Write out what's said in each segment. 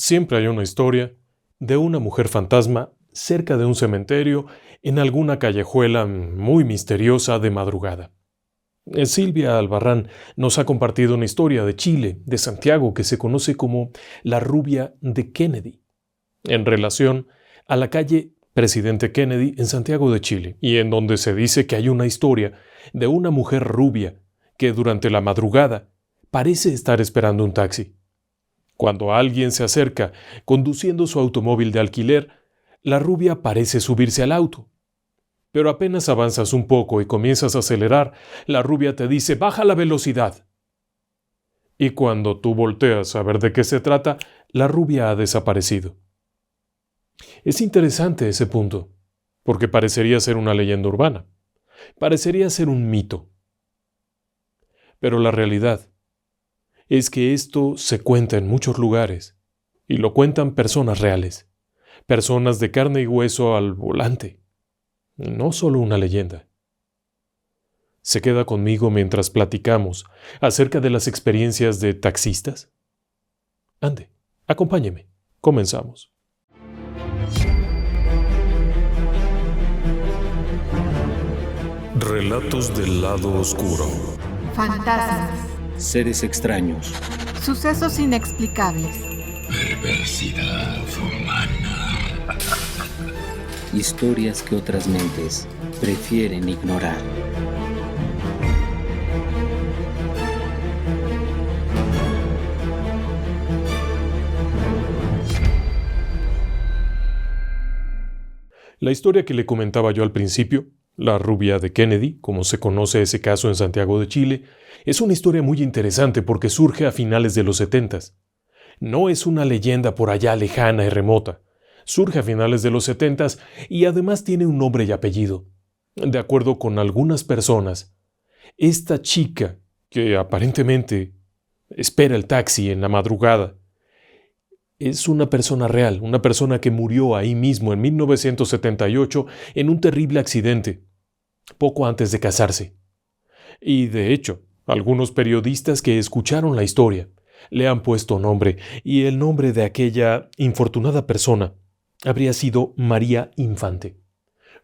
Siempre hay una historia de una mujer fantasma cerca de un cementerio en alguna callejuela muy misteriosa de madrugada. Silvia Albarrán nos ha compartido una historia de Chile, de Santiago, que se conoce como la rubia de Kennedy, en relación a la calle Presidente Kennedy en Santiago de Chile, y en donde se dice que hay una historia de una mujer rubia que durante la madrugada parece estar esperando un taxi. Cuando alguien se acerca conduciendo su automóvil de alquiler, la rubia parece subirse al auto. Pero apenas avanzas un poco y comienzas a acelerar, la rubia te dice «baja la velocidad». Y cuando tú volteas a ver de qué se trata, la rubia ha desaparecido. Es interesante ese punto, porque parecería ser una leyenda urbana, parecería ser un mito. Pero la realidad es que esto se cuenta en muchos lugares, y lo cuentan personas reales, personas de carne y hueso al volante, no solo una leyenda. ¿Se queda conmigo mientras platicamos acerca de las experiencias de taxistas? Ande, acompáñeme, comenzamos. Relatos del lado oscuro. Fantasmas. Seres extraños. Sucesos inexplicables. Perversidad humana. Historias que otras mentes prefieren ignorar. La historia que le comentaba yo al principio, la rubia de Kennedy, como se conoce ese caso en Santiago de Chile, es una historia muy interesante porque surge a finales de los 70s. No es una leyenda por allá lejana y remota. Surge a finales de los 70s y además tiene un nombre y apellido. De acuerdo con algunas personas, esta chica, que aparentemente espera el taxi en la madrugada, es una persona real, una persona que murió ahí mismo en 1978 en un terrible accidente, poco antes de casarse. Y de hecho, algunos periodistas que escucharon la historia le han puesto nombre, y el nombre de aquella infortunada persona habría sido María Infante,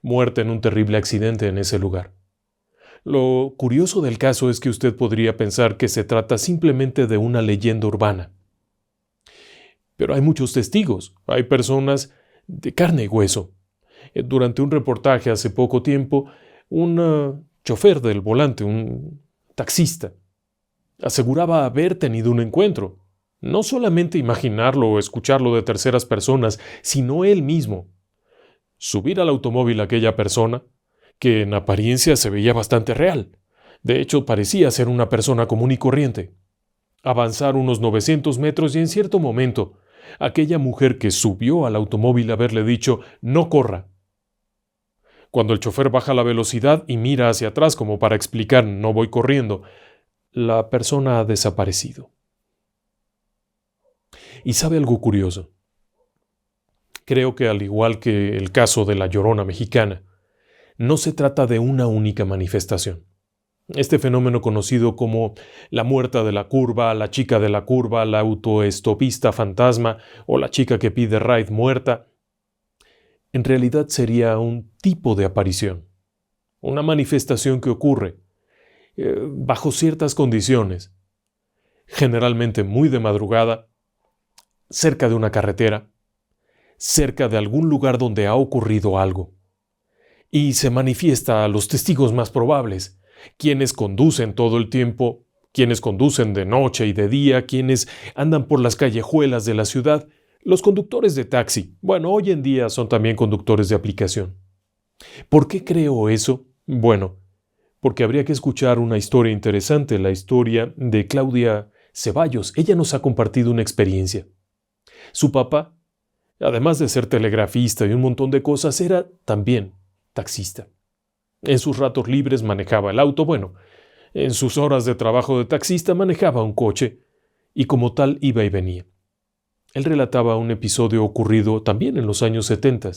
muerta en un terrible accidente en ese lugar. Lo curioso del caso es que usted podría pensar que se trata simplemente de una leyenda urbana. Pero hay muchos testigos, hay personas de carne y hueso. Durante un reportaje hace poco tiempo, un chofer del volante, un taxista, aseguraba haber tenido un encuentro. No solamente imaginarlo o escucharlo de terceras personas, sino él mismo. Subir al automóvil a aquella persona, que en apariencia se veía bastante real. De hecho, parecía ser una persona común y corriente. Avanzar unos 900 metros y en cierto momento, aquella mujer que subió al automóvil haberle dicho «no corra». Cuando el chofer baja la velocidad y mira hacia atrás como para explicar «no voy corriendo», la persona ha desaparecido. ¿Y sabe algo curioso? Creo que al igual que el caso de la Llorona mexicana, no se trata de una única manifestación. Este fenómeno conocido como la muerta de la curva, la chica de la curva, la autoestopista fantasma o la chica que pide ride muerta, en realidad sería un tipo de aparición, una manifestación que ocurre bajo ciertas condiciones, generalmente muy de madrugada, cerca de una carretera, cerca de algún lugar donde ha ocurrido algo, y se manifiesta a los testigos más probables, quienes conducen todo el tiempo, quienes conducen de noche y de día, quienes andan por las callejuelas de la ciudad, los conductores de taxi. Bueno, hoy en día son también conductores de aplicación. ¿Por qué creo eso? Bueno, porque habría que escuchar una historia interesante, la historia de Claudia Ceballos. Ella nos ha compartido una experiencia. Su papá, además de ser telegrafista y un montón de cosas, era también taxista. En sus ratos libres manejaba el auto, en sus horas de trabajo de taxista manejaba un coche y como tal iba y venía. Él relataba un episodio ocurrido también en los años 70.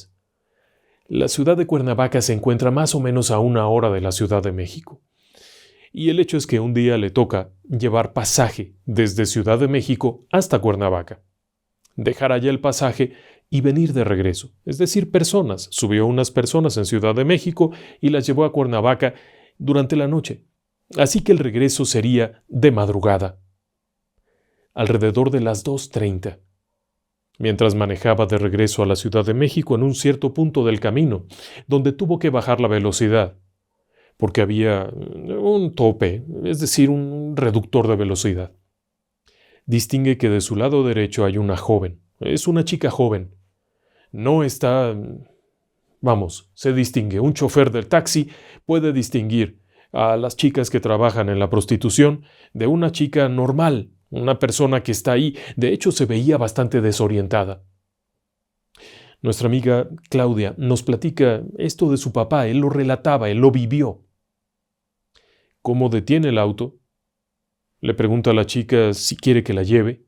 La ciudad de Cuernavaca se encuentra más o menos a 1 hora de la Ciudad de México. Y el hecho es que un día le toca llevar pasaje desde Ciudad de México hasta Cuernavaca. dejar allá el pasaje y venir de regreso. Es decir, personas. Subió unas personas en Ciudad de México y las llevó a Cuernavaca durante la noche. Así que el regreso sería de madrugada, alrededor de las 2:30. Mientras manejaba de regreso a la Ciudad de México en un cierto punto del camino, donde tuvo que bajar la velocidad, porque había un tope, es decir, un reductor de velocidad. Distingue que de su lado derecho hay una joven. Es una chica joven. No está... se distingue. Un chofer del taxi puede distinguir a las chicas que trabajan en la prostitución de una chica normal, una persona que está ahí. De hecho, se veía bastante desorientada. Nuestra amiga Claudia nos platica esto de su papá. Él lo relataba, él lo vivió. ¿Cómo detiene el auto? Le pregunta a la chica si quiere que la lleve.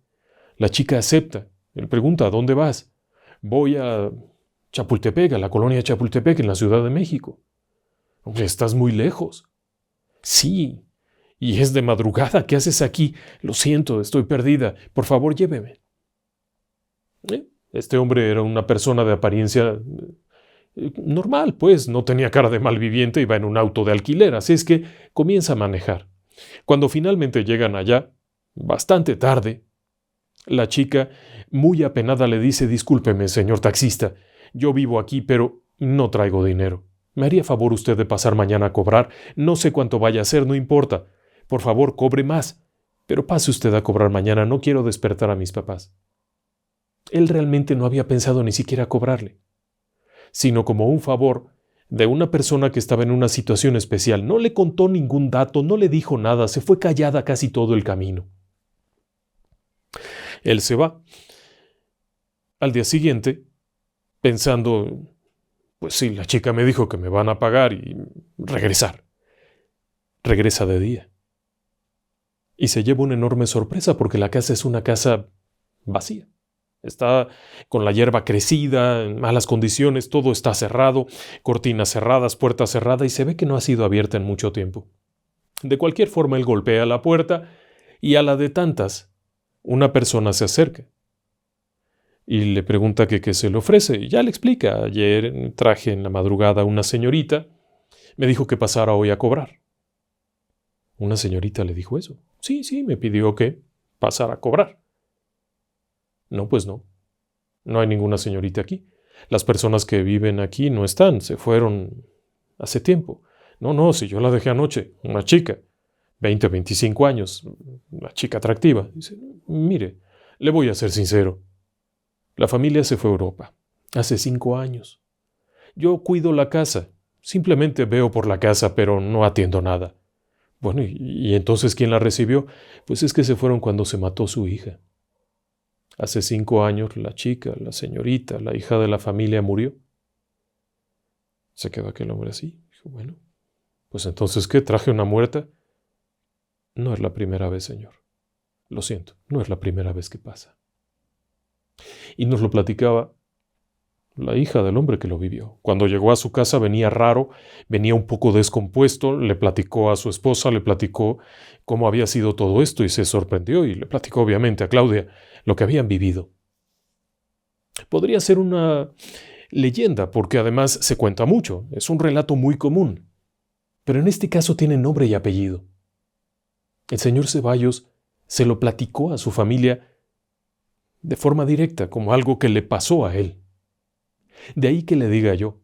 La chica acepta. Él pregunta, ¿a dónde vas? Voy a Chapultepec, a la colonia Chapultepec, en la Ciudad de México. Hombre, estás muy lejos. Sí, y es de madrugada. ¿Qué haces aquí? Lo siento, estoy perdida. Por favor, lléveme. Este hombre era una persona de apariencia normal, pues. No tenía cara de malviviente, iba en un auto de alquiler, así es que comienza a manejar. Cuando finalmente llegan allá, bastante tarde, la chica, muy apenada, le dice: discúlpeme, señor taxista, yo vivo aquí, pero no traigo dinero. ¿Me haría favor usted de pasar mañana a cobrar? No sé cuánto vaya a ser, no importa. Por favor, cobre más. Pero pase usted a cobrar mañana, no quiero despertar a mis papás. Él realmente no había pensado ni siquiera cobrarle, sino como un favor de una persona que estaba en una situación especial. No le contó ningún dato, no le dijo nada, se fue callada casi todo el camino. Él se va. Al día siguiente, pensando, pues sí, la chica me dijo que me van a pagar y regresar. Regresa de día. Y se lleva una enorme sorpresa porque la casa es una casa vacía. Está con la hierba crecida, en malas condiciones, todo está cerrado, cortinas cerradas, puerta cerrada, y se ve que no ha sido abierta en mucho tiempo. De cualquier forma, él golpea la puerta y a la de tantas, una persona se acerca y le pregunta que qué se le ofrece. Y ya le explica: ayer traje en la madrugada a una señorita, me dijo que pasara hoy a cobrar. ¿Una señorita le dijo eso? Sí, me pidió que pasara a cobrar. No, pues no. No hay ninguna señorita aquí. Las personas que viven aquí no están, se fueron hace tiempo. No, si yo la dejé anoche, una chica, 20, 25 años, una chica atractiva. Dice: mire, le voy a ser sincero. La familia se fue a Europa hace 5 años. Yo cuido la casa, simplemente veo por la casa, pero no atiendo nada. Bueno, ¿y entonces quién la recibió? Pues es que se fueron cuando se mató su hija. Hace 5 años la chica, la señorita, la hija de la familia murió. Se quedó aquel hombre así. Dijo: bueno, pues entonces, ¿qué? ¿Traje una muerta? No es la primera vez, señor. Lo siento, no es la primera vez que pasa. Y nos lo platicaba la hija del hombre que lo vivió. Cuando llegó a su casa venía raro, venía un poco descompuesto, le platicó a su esposa, le platicó cómo había sido todo esto y se sorprendió, y le platicó obviamente a Claudia lo que habían vivido. Podría ser una leyenda porque además se cuenta mucho, es un relato muy común, pero en este caso tiene nombre y apellido. El señor Ceballos se lo platicó a su familia de forma directa, como algo que le pasó a él. De ahí que le diga yo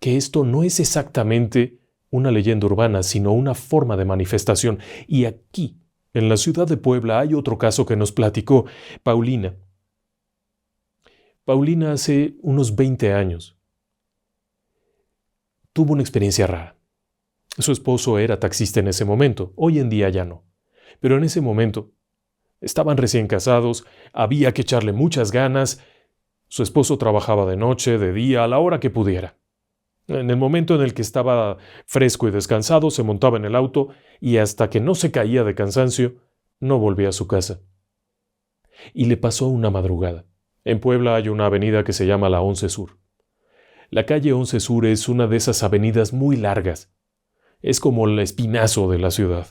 que esto no es exactamente una leyenda urbana, sino una forma de manifestación. Y aquí, en la ciudad de Puebla, hay otro caso que nos platicó Paulina. Paulina hace unos 20 años tuvo una experiencia rara. Su esposo era taxista en ese momento, hoy en día ya no. Pero en ese momento estaban recién casados, había que echarle muchas ganas. Su esposo trabajaba de noche, de día, a la hora que pudiera. En el momento en el que estaba fresco y descansado, se montaba en el auto y hasta que no se caía de cansancio, no volvía a su casa. Y le pasó una madrugada. En Puebla hay una avenida que se llama la 11 Sur. La calle 11 Sur es una de esas avenidas muy largas. Es como el espinazo de la ciudad.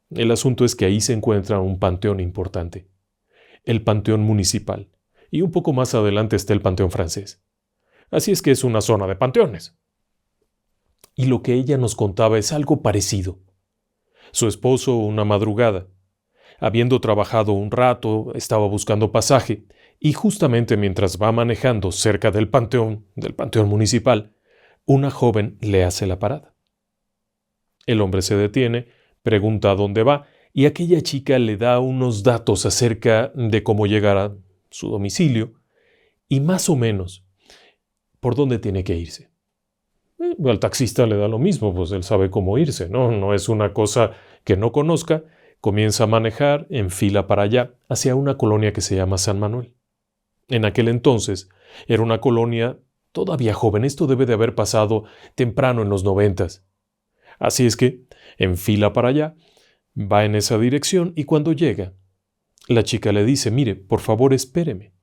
El asunto es que ahí se encuentra un panteón importante. El Panteón Municipal. y un poco más adelante está el Panteón Francés. Así es que es una zona de panteones. Y lo que ella nos contaba es algo parecido. Su esposo, una madrugada, habiendo trabajado un rato, estaba buscando pasaje, y justamente mientras va manejando cerca del panteón municipal, una joven le hace la parada. El hombre se detiene, pregunta a dónde va, y aquella chica le da unos datos acerca de cómo llegar a su domicilio, y más o menos por dónde tiene que irse. Al taxista le da lo mismo, pues él sabe cómo irse, ¿no? No es una cosa que no conozca. Comienza a manejar en fila para allá, hacia una colonia que se llama San Manuel. En aquel entonces era una colonia todavía joven, esto debe de haber pasado temprano en los 90s. Así es que, en fila para allá, va en esa dirección y cuando llega, la chica le dice, mire, por favor espéreme.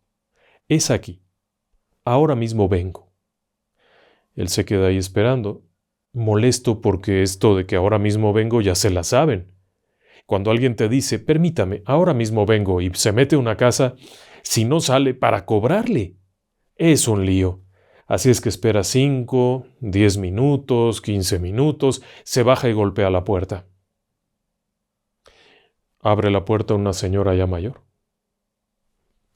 Es aquí. Ahora mismo vengo. Él se queda ahí esperando, molesto porque esto de que ahora mismo vengo ya se la saben. Cuando alguien te dice, permítame, ahora mismo vengo y se mete a una casa, si no sale para cobrarle, es un lío. Así es que espera 5, 10 minutos, 15 minutos, se baja y golpea la puerta. Abre la puerta una señora ya mayor,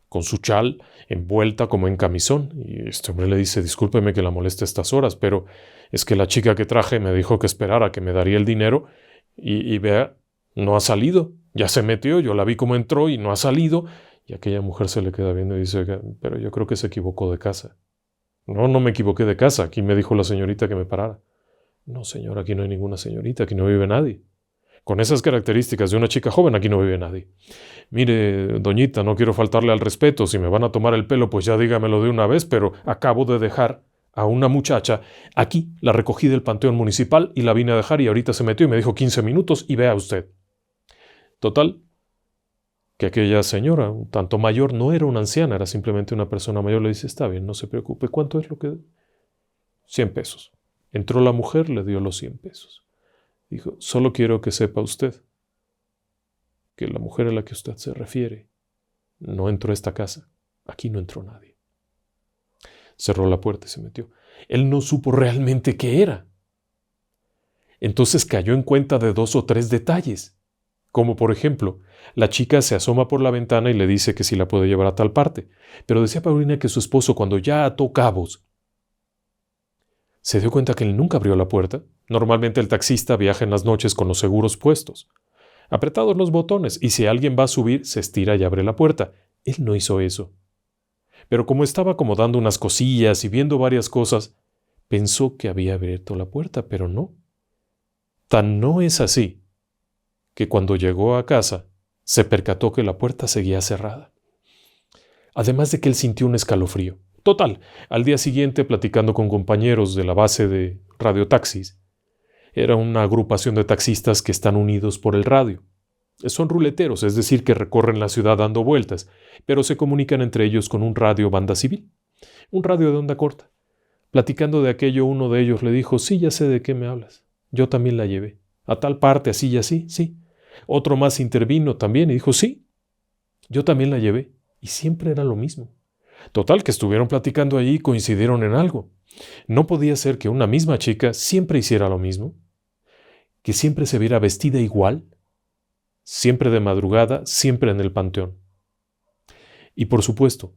con su chal envuelta como en camisón, y este hombre le dice, discúlpeme que la moleste a estas horas, pero es que la chica que traje me dijo que esperara, que me daría el dinero, y vea, no ha salido, ya se metió, yo la vi cómo entró y no ha salido, y aquella mujer se le queda viendo y dice, pero yo creo que se equivocó de casa. No me equivoqué de casa, aquí me dijo la señorita que me parara. No, señor, aquí no hay ninguna señorita, aquí no vive nadie. Con esas características de una chica joven, aquí no vive nadie. Mire, doñita, no quiero faltarle al respeto, si me van a tomar el pelo, pues ya dígamelo de una vez, pero acabo de dejar a una muchacha aquí, la recogí del panteón municipal y la vine a dejar y ahorita se metió y me dijo 15 minutos y vea usted. Total, que aquella señora, un tanto mayor, no era una anciana, era simplemente una persona mayor, le dice, está bien, no se preocupe, ¿cuánto es lo que...? 100 pesos. Entró la mujer, le dio los 100 pesos. Dijo, solo quiero que sepa usted que la mujer a la que usted se refiere no entró a esta casa, aquí no entró nadie. Cerró la puerta y se metió. Él no supo realmente qué era. Entonces cayó en cuenta de 2 o 3 detalles. Como por ejemplo, la chica se asoma por la ventana y le dice que sí la puede llevar a tal parte. Pero decía Paulina que su esposo, cuando ya ató cabos, se dio cuenta que él nunca abrió la puerta. Normalmente el taxista viaja en las noches con los seguros puestos, apretados los botones, y si alguien va a subir, se estira y abre la puerta. Él no hizo eso. Pero como estaba acomodando unas cosillas y viendo varias cosas, pensó que había abierto la puerta, pero no. Tan no es así que cuando llegó a casa se percató que la puerta seguía cerrada. Además de que él sintió un escalofrío. Total, al día siguiente, platicando con compañeros de la base de radiotaxis, era una agrupación de taxistas que están unidos por el radio. Son ruleteros, es decir, que recorren la ciudad dando vueltas, pero se comunican entre ellos con un radio banda civil, un radio de onda corta. Platicando de aquello, uno de ellos le dijo, sí, ya sé de qué me hablas, yo también la llevé, a tal parte, así y así, sí. Otro más intervino también y dijo, sí, yo también la llevé, y siempre era lo mismo. Total, que estuvieron platicando allí y coincidieron en algo. No podía ser que una misma chica siempre hiciera lo mismo, que siempre se viera vestida igual, siempre de madrugada, siempre en el panteón. Y por supuesto,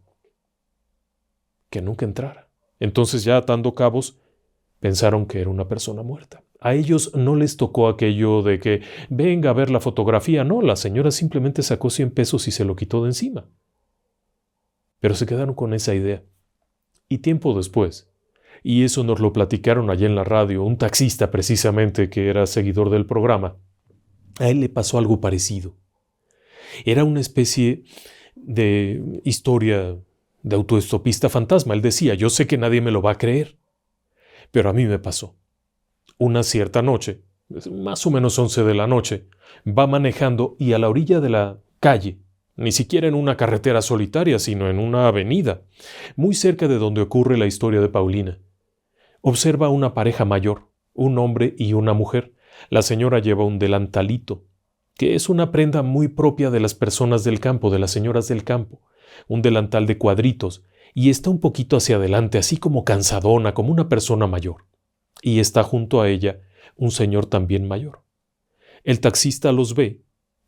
que nunca entrara. Entonces, ya atando cabos, pensaron que era una persona muerta. A ellos no les tocó aquello de que venga a ver la fotografía. No, la señora simplemente sacó 100 pesos y se lo quitó de encima. Pero se quedaron con esa idea. Y tiempo después, y eso nos lo platicaron allá en la radio, un taxista precisamente que era seguidor del programa, a él le pasó algo parecido. Era una especie de historia de autoestopista fantasma. Él decía, yo sé que nadie me lo va a creer, pero a mí me pasó. Una cierta noche, más o menos 11 de la noche, va manejando y a la orilla de la calle, ni siquiera en una carretera solitaria, sino en una avenida, muy cerca de donde ocurre la historia de Paulina, observa a una pareja mayor, un hombre y una mujer. La señora lleva un delantalito, que es una prenda muy propia de las personas del campo, de las señoras del campo. un delantal de cuadritos, y está un poquito hacia adelante, así como cansadona, como una persona mayor. Y está junto a ella un señor también mayor. El taxista los ve.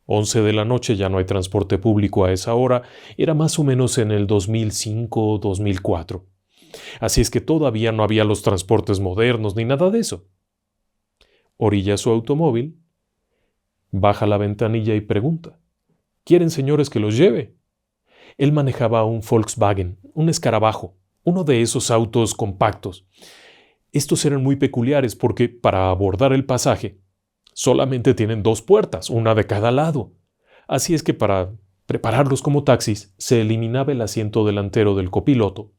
11 de la noche, ya no hay transporte público a esa hora, era más o menos en el 2005 o 2004. Así es que todavía no había los transportes modernos ni nada de eso. Orilla su automóvil, baja la ventanilla y pregunta: ¿quieren, señores, que los lleve? Él manejaba un Volkswagen, un escarabajo, uno de esos autos compactos. Estos eran muy peculiares porque para abordar el pasaje solamente tienen 2 puertas, una de cada lado. Así es que para prepararlos como taxis se eliminaba el asiento delantero del copiloto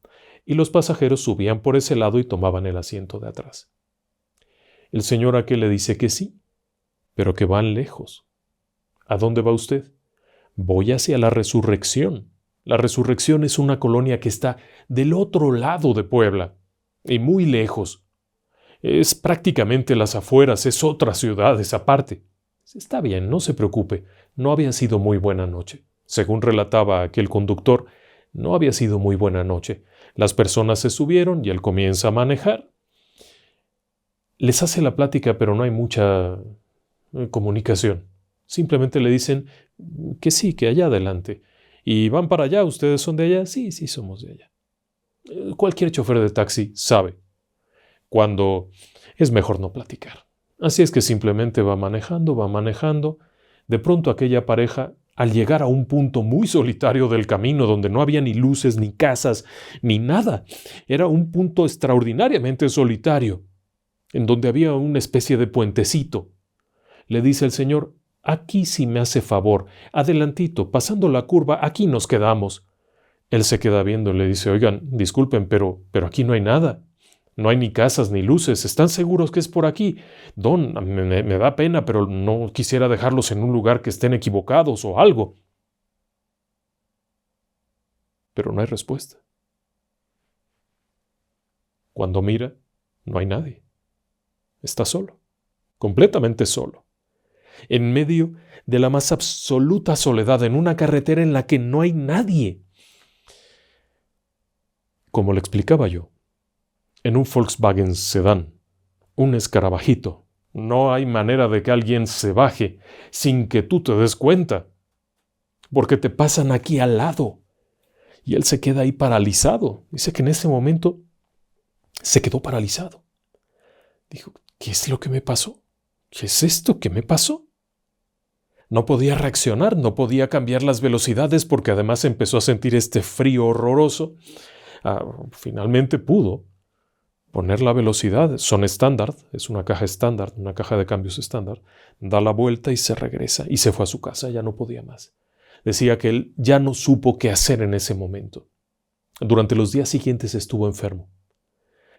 y los pasajeros subían por ese lado y tomaban el asiento de atrás. El señor aquel le dice que sí, pero que van lejos. ¿A dónde va usted? Voy hacia la Resurrección. La Resurrección es una colonia que está del otro lado de Puebla, y muy lejos. Es prácticamente las afueras, es otra ciudad, es aparte. Está bien, no se preocupe, no había sido muy buena noche. Según relataba aquel conductor, no había sido muy buena noche. Las personas se subieron y él comienza a manejar. Les hace la plática, pero no hay mucha comunicación. Simplemente le dicen que sí, que allá adelante. ¿Y van para allá? ¿Ustedes son de allá? Sí, sí, somos de allá. Cualquier chofer de taxi sabe cuando es mejor no platicar. Así es que simplemente va manejando, va manejando. De pronto aquella pareja, al llegar a un punto muy solitario del camino donde no había ni luces, ni casas, ni nada, era un punto extraordinariamente solitario, en donde había una especie de puentecito. Le dice el señor: aquí si me hace favor, adelantito, pasando la curva, aquí nos quedamos. Él se queda viendo y le dice: oigan, disculpen, pero aquí no hay nada. No hay ni casas ni luces. ¿Están seguros que es por aquí? Don, me da pena, pero no quisiera dejarlos en un lugar que estén equivocados o algo. Pero no hay respuesta. Cuando mira, no hay nadie. Está solo, completamente solo, en medio de la más absoluta soledad, en una carretera en la que no hay nadie. Como le explicaba yo, en un Volkswagen sedán, un escarabajito, no hay manera de que alguien se baje sin que tú te des cuenta, porque te pasan aquí al lado. Y él se queda ahí paralizado. Dice que en ese momento se quedó paralizado. Dijo: ¿qué es lo que me pasó? ¿Qué es esto que me pasó? No podía reaccionar, no podía cambiar las velocidades porque además empezó a sentir este frío horroroso. Finalmente pudo poner la velocidad, son estándar, es una caja estándar, una caja de cambios estándar, da la vuelta y se regresa y se fue a su casa, ya no podía más. Decía que él ya no supo qué hacer en ese momento. Durante los días siguientes estuvo enfermo.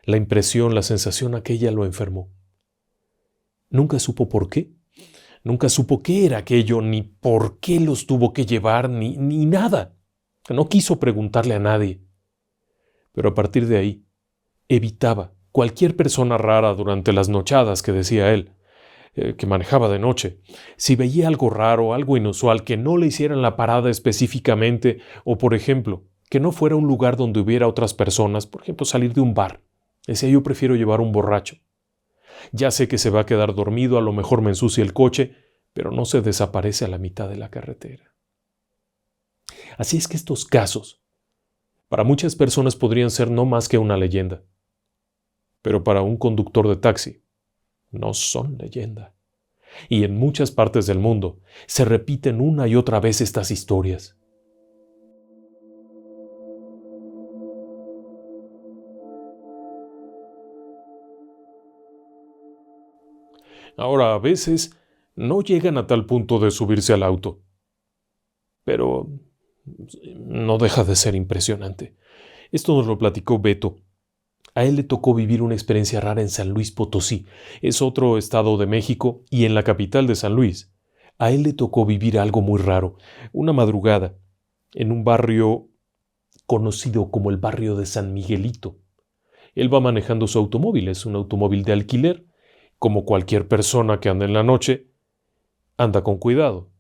La impresión, la sensación aquella lo enfermó. Nunca supo por qué. Nunca supo qué era aquello, ni por qué los tuvo que llevar, ni nada. No quiso preguntarle a nadie. Pero a partir de ahí, evitaba cualquier persona rara durante las nochadas que decía él, que manejaba de noche. Si veía algo raro, algo inusual, que no le hicieran la parada específicamente, o por ejemplo, que no fuera un lugar donde hubiera otras personas, por ejemplo, salir de un bar. Decía: yo prefiero llevar un borracho. Ya sé que se va a quedar dormido, a lo mejor me ensucia el coche, pero no se desaparece a la mitad de la carretera. Así es que estos casos, para muchas personas podrían ser no más que una leyenda, pero para un conductor de taxi, no son leyenda. Y en muchas partes del mundo se repiten una y otra vez estas historias. Ahora, a veces no llegan a tal punto de subirse al auto, pero no deja de ser impresionante. Esto nos lo platicó Beto. A él le tocó vivir una experiencia rara en San Luis Potosí. Es otro estado de México y en la capital de San Luis. A él le tocó vivir algo muy raro. Una madrugada, en un barrio conocido como el barrio de San Miguelito. Él va manejando su automóvil, es un automóvil de alquiler. Como cualquier persona que anda en la noche, anda con cuidado.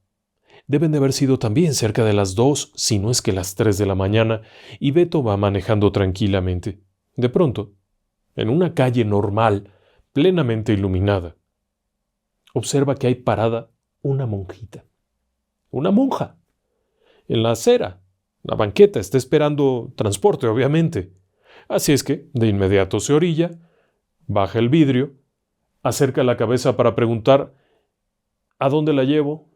Deben de haber sido también cerca de las 2, si no es que las 3 de la mañana, y Beto va manejando tranquilamente. De pronto, en una calle normal, plenamente iluminada, observa que hay parada una monjita. Una monja. En la acera. La banqueta está esperando transporte, obviamente. Así es que, de inmediato se orilla, baja el vidrio, acerca la cabeza para preguntar ¿a dónde la llevo?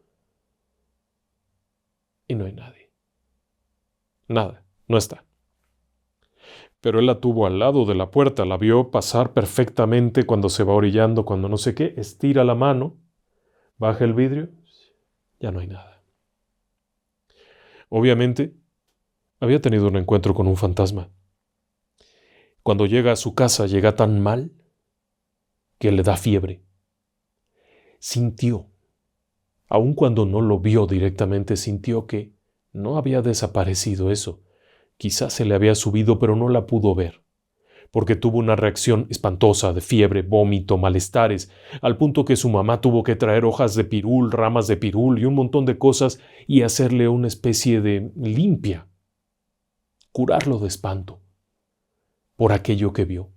Y no hay nadie. Nada, no está. Pero él la tuvo al lado de la puerta, la vio pasar perfectamente cuando se va orillando, cuando no sé qué, estira la mano, baja el vidrio, ya no hay nada. Obviamente, había tenido un encuentro con un fantasma. Cuando llega a su casa, llega tan mal que le da fiebre. Sintió, aun cuando no lo vio directamente, sintió que no había desaparecido eso. Quizás se le había subido, pero no la pudo ver, porque tuvo una reacción espantosa de fiebre, vómito, malestares, al punto que su mamá tuvo que traer hojas de pirul, ramas de pirul y un montón de cosas y hacerle una especie de limpia, curarlo de espanto por aquello que vio.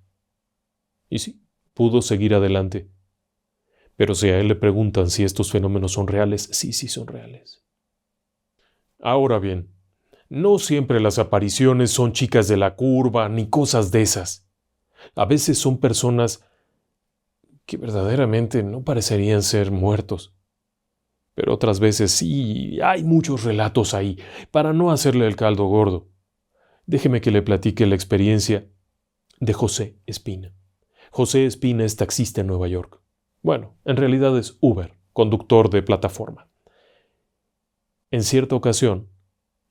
Y sí, pudo seguir adelante. Pero si a él le preguntan si estos fenómenos son reales, sí son reales. Ahora bien, no siempre las apariciones son chicas de la curva ni cosas de esas. A veces son personas que verdaderamente no parecerían ser muertos. Pero otras veces sí, hay muchos relatos ahí, para no hacerle el caldo gordo. Déjeme que le platique la experiencia de José Espina. José Espina es taxista en Nueva York. Bueno, en realidad es Uber, conductor de plataforma. En cierta ocasión,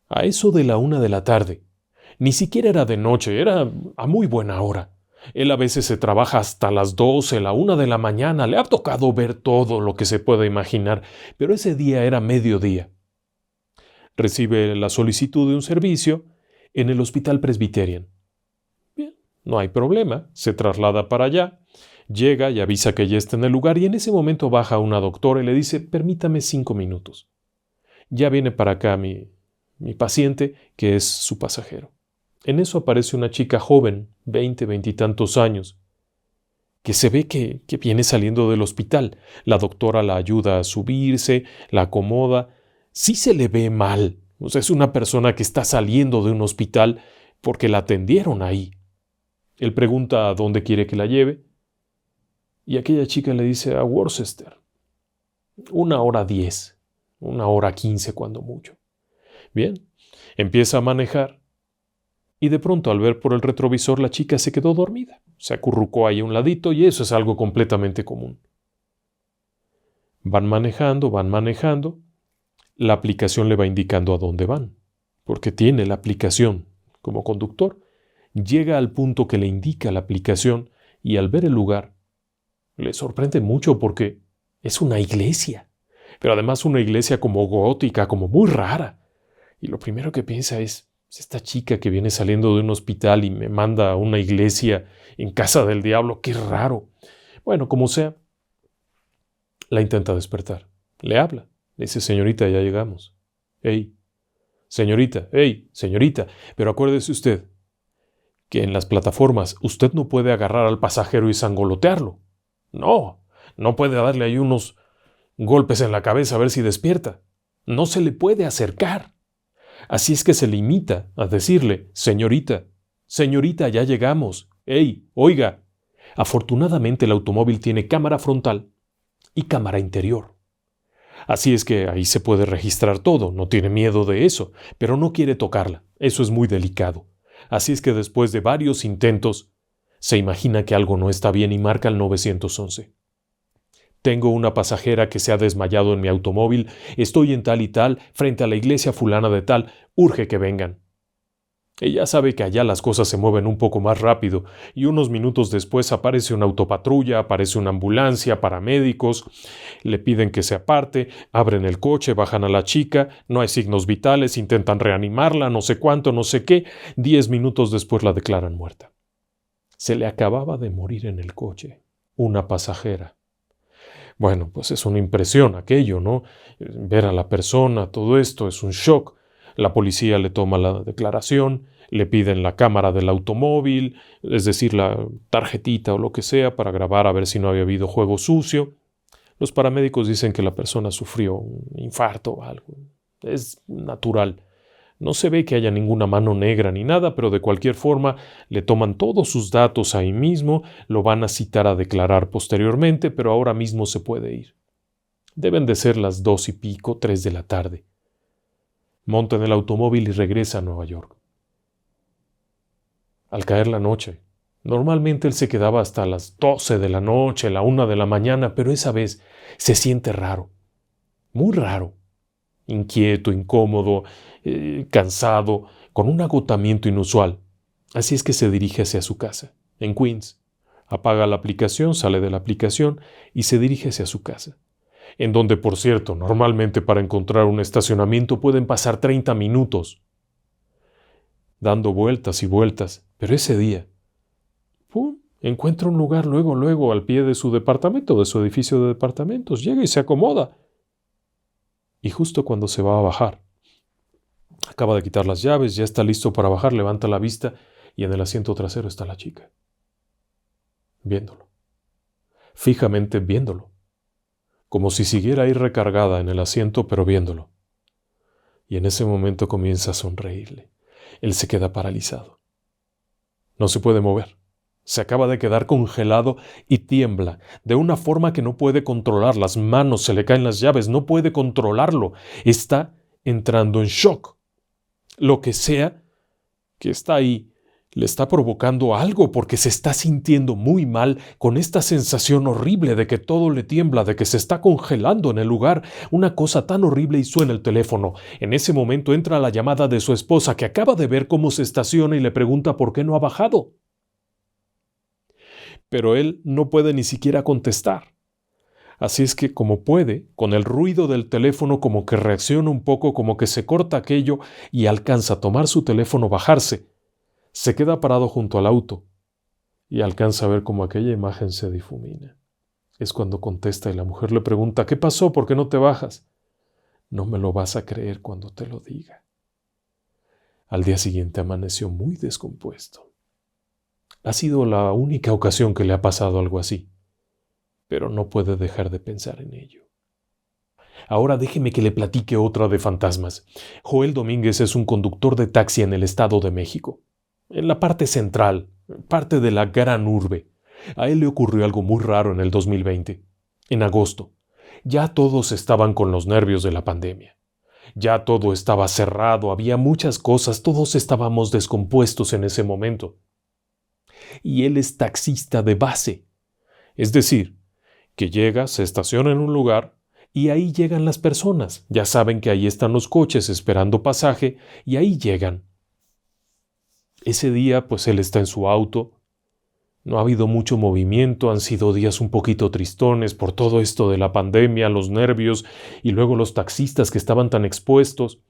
a eso de la 1 de la tarde, ni siquiera era de noche, era a muy buena hora. Él a veces se trabaja hasta las 12, la 1 de la mañana, le ha tocado ver todo lo que se pueda imaginar, pero ese día era mediodía. Recibe la solicitud de un servicio en el Hospital Presbyterian. Bien, no hay problema, se traslada para allá, llega y avisa que ya está en el lugar y en ese momento baja una doctora y le dice, permítame 5 minutos. Ya viene para acá mi paciente, que es su pasajero. En eso aparece una chica joven, 20 y tantos años, que se ve que viene saliendo del hospital. La doctora la ayuda a subirse, la acomoda. Sí se le ve mal. O sea, es una persona que está saliendo de un hospital porque la atendieron ahí. Él pregunta a dónde quiere que la lleve y aquella chica le dice a Worcester. 1:10, 1:15 cuando mucho. Bien, empieza a manejar y de pronto al ver por el retrovisor la chica se quedó dormida. Se acurrucó ahí a un ladito y eso es algo completamente común. Van manejando. La aplicación le va indicando a dónde van, porque tiene la aplicación como conductor. Llega al punto que le indica la aplicación y al ver el lugar le sorprende mucho porque es una iglesia, pero además una iglesia como gótica, como muy rara. Y lo primero que piensa es esta chica que viene saliendo de un hospital y me manda a una iglesia en casa del diablo, qué raro. Bueno, como sea, la intenta despertar. Le habla, le dice, señorita, ya llegamos. Hey, señorita, pero acuérdese usted que en las plataformas usted no puede agarrar al pasajero y sangolotearlo. No puede darle ahí unos golpes en la cabeza a ver si despierta. No se le puede acercar. Así es que se limita a decirle, señorita, ya llegamos. ¡Ey, oiga! Afortunadamente el automóvil tiene cámara frontal y cámara interior. Así es que ahí se puede registrar todo, no tiene miedo de eso, pero no quiere tocarla. Eso es muy delicado. Así es que después de varios intentos, se imagina que algo no está bien y marca el 911. Tengo una pasajera que se ha desmayado en mi automóvil, estoy en tal y tal, frente a la iglesia fulana de tal, urge que vengan. Ella sabe que allá las cosas se mueven un poco más rápido, y unos minutos después aparece una autopatrulla, aparece una ambulancia, paramédicos, le piden que se aparte, abren el coche, bajan a la chica, no hay signos vitales, intentan reanimarla, no sé cuánto, no sé qué, 10 minutos después la declaran muerta. Se le acababa de morir en el coche una pasajera. Bueno, pues es una impresión aquello, ¿no? Ver a la persona, todo esto es un shock. La policía le toma la declaración, le piden la cámara del automóvil, es decir, la tarjetita o lo que sea para grabar a ver si no había habido juego sucio. Los paramédicos dicen que la persona sufrió un infarto o algo. Es natural. No se ve que haya ninguna mano negra ni nada, pero de cualquier forma le toman todos sus datos ahí mismo, lo van a citar a declarar posteriormente, pero ahora mismo se puede ir. Deben de ser las 2:00 y pico, 3 de la tarde. Monta en el automóvil y regresa a Nueva York. Al caer la noche, normalmente él se quedaba hasta las 12 de la noche, la 1 de la mañana, pero esa vez se siente raro, muy raro, inquieto, incómodo, cansado, con un agotamiento inusual. Así es que se dirige hacia su casa, en Queens. Apaga la aplicación, sale de la aplicación y se dirige hacia su casa. En donde, por cierto, normalmente para encontrar un estacionamiento pueden pasar 30 minutos. Dando vueltas y vueltas, pero ese día, ¡pum!, encuentra un lugar luego, al pie de su departamento, de su edificio de departamentos. Llega y se acomoda. Y justo cuando se va a bajar, acaba de quitar las llaves, ya está listo para bajar, levanta la vista y en el asiento trasero está la chica. Viéndolo. Fijamente viéndolo. Como si siguiera ahí recargada en el asiento, pero viéndolo. Y en ese momento comienza a sonreírle. Él se queda paralizado. No se puede mover. Se acaba de quedar congelado y tiembla de una forma que no puede controlar. Las manos, se le caen las llaves, no puede controlarlo. Está entrando en shock. Lo que sea que está ahí le está provocando algo porque se está sintiendo muy mal con esta sensación horrible de que todo le tiembla, de que se está congelando en el lugar. Una cosa tan horrible y suena el teléfono. En ese momento entra la llamada de su esposa que acaba de ver cómo se estaciona y le pregunta por qué no ha bajado. Pero él no puede ni siquiera contestar. Así es que como puede, con el ruido del teléfono como que reacciona un poco, como que se corta aquello y alcanza a tomar su teléfono, bajarse. Se queda parado junto al auto y alcanza a ver cómo aquella imagen se difumina. Es cuando contesta y la mujer le pregunta, ¿qué pasó? ¿Por qué no te bajas? No me lo vas a creer cuando te lo diga. Al día siguiente amaneció muy descompuesto. Ha sido la única ocasión que le ha pasado algo así, pero no puede dejar de pensar en ello. Ahora déjeme que le platique otra de fantasmas. Joel Domínguez es un conductor de taxi en el Estado de México, en la parte central, parte de la gran urbe. A él le ocurrió algo muy raro en el 2020, en agosto. Ya todos estaban con los nervios de la pandemia. Ya todo estaba cerrado, había muchas cosas, todos estábamos descompuestos en ese momento. Y él es taxista de base, es decir, que llega, se estaciona en un lugar y ahí llegan las personas. Ya saben que ahí están los coches esperando pasaje y ahí llegan. Ese día, pues él está en su auto. No ha habido mucho movimiento, han sido días un poquito tristones por todo esto de la pandemia, los nervios y luego los taxistas que estaban tan expuestos.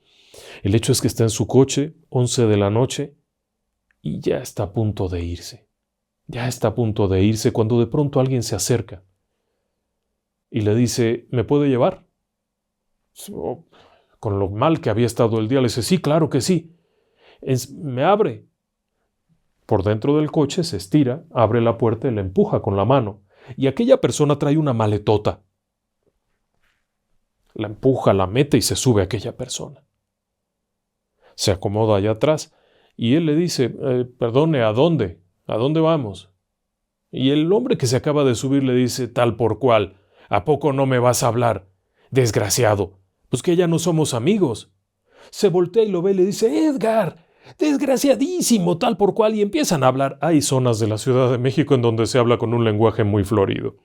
El hecho es que está en su coche, 11 de la noche, y ya está a punto de irse. Ya está a punto de irse cuando de pronto alguien se acerca y le dice, ¿me puede llevar? Con lo mal que había estado el día, le dice, sí, claro que sí. Me abre. Por dentro del coche se estira, abre la puerta y la empuja con la mano. Y aquella persona trae una maletota. La empuja, la mete y se sube aquella persona. Se acomoda allá atrás y él le dice, perdone, ¿a dónde? ¿A dónde vamos? Y el hombre que se acaba de subir le dice, tal por cual, ¿a poco no me vas a hablar? Desgraciado, pues que ya no somos amigos. Se voltea y lo ve y le dice, Edgar, desgraciadísimo, tal por cual, y empiezan a hablar. Hay zonas de la Ciudad de México en donde se habla con un lenguaje muy florido.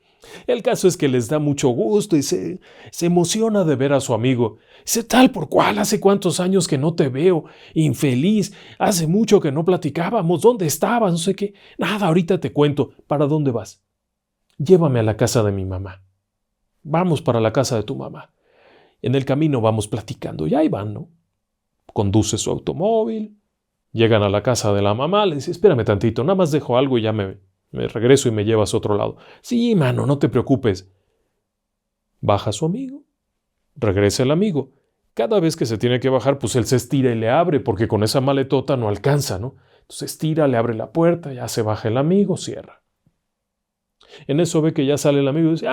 El caso es que les da mucho gusto y se emociona de ver a su amigo. Dice, tal por cual, ¿hace cuántos años que no te veo? Infeliz, hace mucho que no platicábamos, ¿dónde estabas? No sé qué. Nada, ahorita te cuento. ¿Para dónde vas? Llévame a la casa de mi mamá. Vamos para la casa de tu mamá. En el camino vamos platicando. Y ahí van, ¿no? Conduce su automóvil. Llegan a la casa de la mamá. Le dice, espérame tantito, nada más dejo algo y ya me regreso y me llevas a otro lado. Sí, mano, no te preocupes. Baja su amigo, regresa el amigo. Cada vez que se tiene que bajar, pues él se estira y le abre, porque con esa maletota no alcanza, ¿no? Entonces estira, le abre la puerta, ya se baja el amigo, cierra. En eso ve que ya sale el amigo y dice,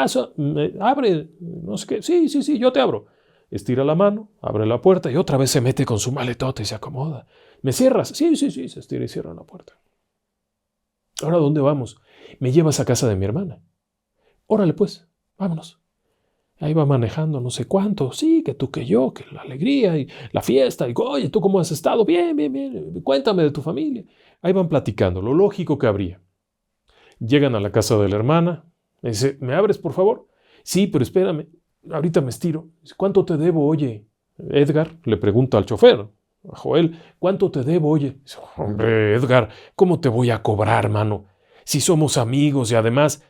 abre, no sé qué, sí, yo te abro. Estira la mano, abre la puerta y otra vez se mete con su maletota y se acomoda. ¿Me cierras? Sí, se estira y cierra la puerta. ¿Ahora dónde vamos? Me llevas a casa de mi hermana. Órale pues, vámonos. Ahí va manejando no sé cuánto, sí, que tú, que yo, que la alegría y la fiesta, y oye, ¿tú cómo has estado? Bien, cuéntame de tu familia. Ahí van platicando, lo lógico que habría. Llegan a la casa de la hermana, le dice, ¿me abres por favor? Sí, pero espérame, ahorita me estiro. Dice, ¿cuánto te debo, oye? Edgar le pregunta al chofer, a Joel, ¿cuánto te debo, oye? Dice, hombre, Edgar, ¿cómo te voy a cobrar, mano? Si somos amigos y además,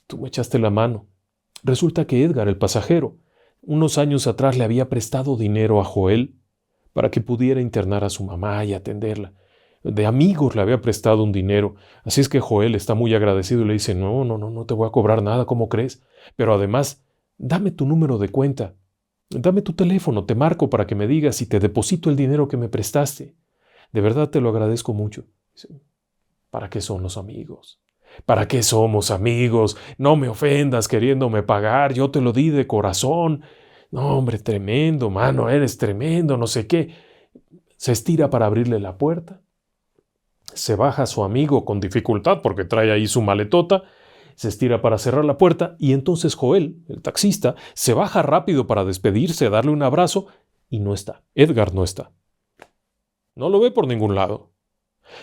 tú me echaste la mano. Resulta que Edgar, el pasajero, unos años atrás le había prestado dinero a Joel para que pudiera internar a su mamá y atenderla. De amigos le había prestado un dinero, así es que Joel está muy agradecido y le dice, no te voy a cobrar nada, ¿cómo crees? Pero además, dame tu número de cuenta, dame tu teléfono, te marco para que me digas y te deposito el dinero que me prestaste. De verdad te lo agradezco mucho. Dice, ¿para qué son los amigos? ¿Para qué somos amigos? No me ofendas queriéndome pagar, yo te lo di de corazón. No, hombre, tremendo, mano, eres tremendo, no sé qué. Se estira para abrirle la puerta. Se baja su amigo con dificultad porque trae ahí su maletota. Se estira para cerrar la puerta y entonces Joel, el taxista, se baja rápido para despedirse, darle un abrazo y no está. Edgar no está. No lo ve por ningún lado.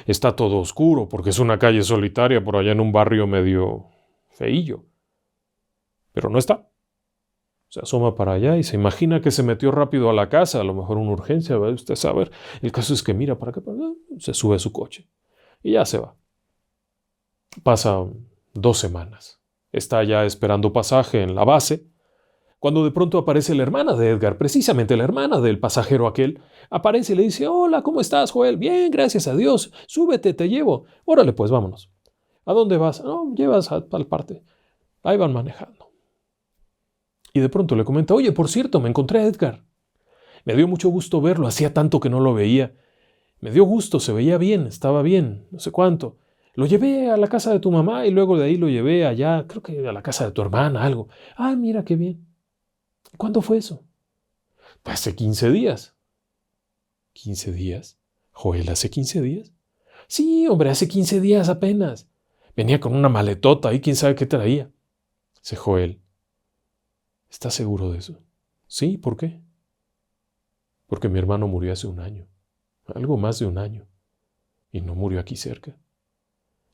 Está todo oscuro porque es una calle solitaria por allá en un barrio medio feillo. Pero no está. Se asoma para allá y se imagina que se metió rápido a la casa, a lo mejor una urgencia, ¿va usted a saber? El caso es que mira para acá, se sube a su coche y ya se va. Pasan 2 semanas. Está ya esperando pasaje en la base, cuando de pronto aparece la hermana de Edgar, precisamente la hermana del pasajero aquel, aparece y le dice, hola, ¿cómo estás, Joel? Bien, gracias a Dios, súbete, te llevo. Órale, pues, vámonos. ¿A dónde vas? No, llevas a tal parte. Ahí van manejando. Y de pronto le comenta, oye, por cierto, me encontré a Edgar. Me dio mucho gusto verlo, hacía tanto que no lo veía. Me dio gusto, se veía bien, estaba bien, no sé cuánto. Lo llevé a la casa de tu mamá y luego de ahí lo llevé allá, creo que a la casa de tu hermana, algo. Ah, mira qué bien. ¿Cuándo fue eso? Pues hace 15 días. ¿15 días? ¿Joel hace 15 días? Sí, hombre, hace 15 días apenas. Venía con una maletota y quién sabe qué traía. Dice Joel, ¿estás seguro de eso? Sí, ¿por qué? Porque mi hermano murió hace 1 año. Algo más de 1 año. Y no murió aquí cerca.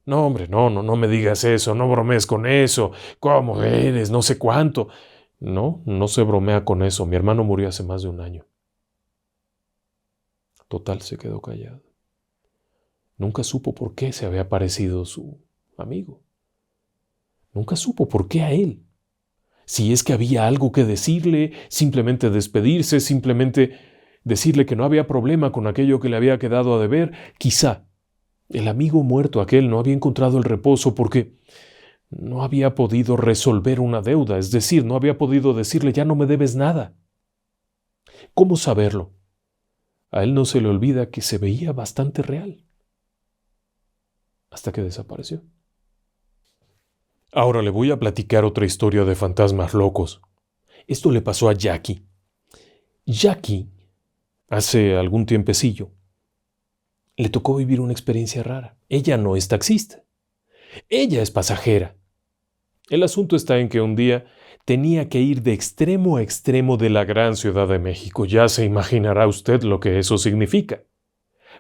No, hombre, no me digas eso, no bromees con eso. ¿Cómo eres? No sé cuánto. No se bromea con eso. Mi hermano murió hace más de 1 año. Total, se quedó callado. Nunca supo por qué se había aparecido su amigo. Nunca supo por qué a él. Si es que había algo que decirle, simplemente despedirse, simplemente decirle que no había problema con aquello que le había quedado a deber. Quizá el amigo muerto aquel no había encontrado el reposo porque no había podido resolver una deuda, es decir, no había podido decirle ya no me debes nada. ¿Cómo saberlo? A él no se le olvida que se veía bastante real. Hasta que desapareció. Ahora le voy a platicar otra historia de fantasmas locos. Esto le pasó a Jackie. Jackie, hace algún tiempecillo, le tocó vivir una experiencia rara. Ella no es taxista. Ella es pasajera. El asunto está en que un día tenía que ir de extremo a extremo de la gran Ciudad de México. Ya se imaginará usted lo que eso significa.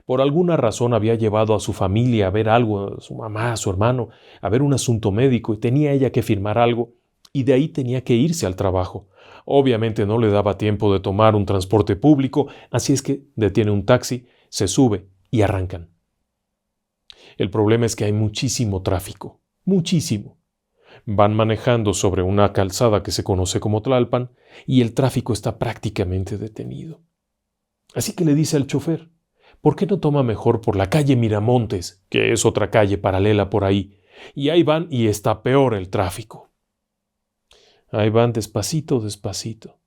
Por alguna razón había llevado a su familia a ver algo, a su mamá, a su hermano, a ver un asunto médico y tenía ella que firmar algo y de ahí tenía que irse al trabajo. Obviamente no le daba tiempo de tomar un transporte público, así es que detiene un taxi, se sube y arrancan. El problema es que hay muchísimo tráfico, muchísimo. Van manejando sobre una calzada que se conoce como Tlalpan y el tráfico está prácticamente detenido. Así que le dice al chofer, ¿por qué no toma mejor por la calle Miramontes, que es otra calle paralela por ahí? Y ahí van y está peor el tráfico. Ahí van despacito, despacito.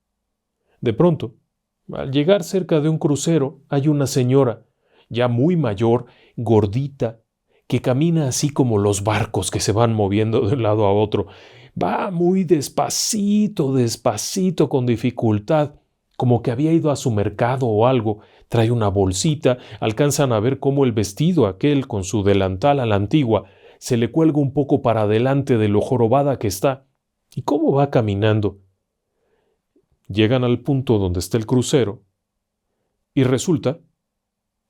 De pronto, al llegar cerca de un crucero, hay una señora, ya muy mayor, gordita, que camina así como los barcos que se van moviendo de un lado a otro. Va muy despacito, despacito, con dificultad, como que había ido a su mercado o algo. Trae una bolsita, alcanzan a ver cómo el vestido aquel con su delantal a la antigua se le cuelga un poco para adelante de lo jorobada que está. ¿Y cómo va caminando? Llegan al punto donde está el crucero y resulta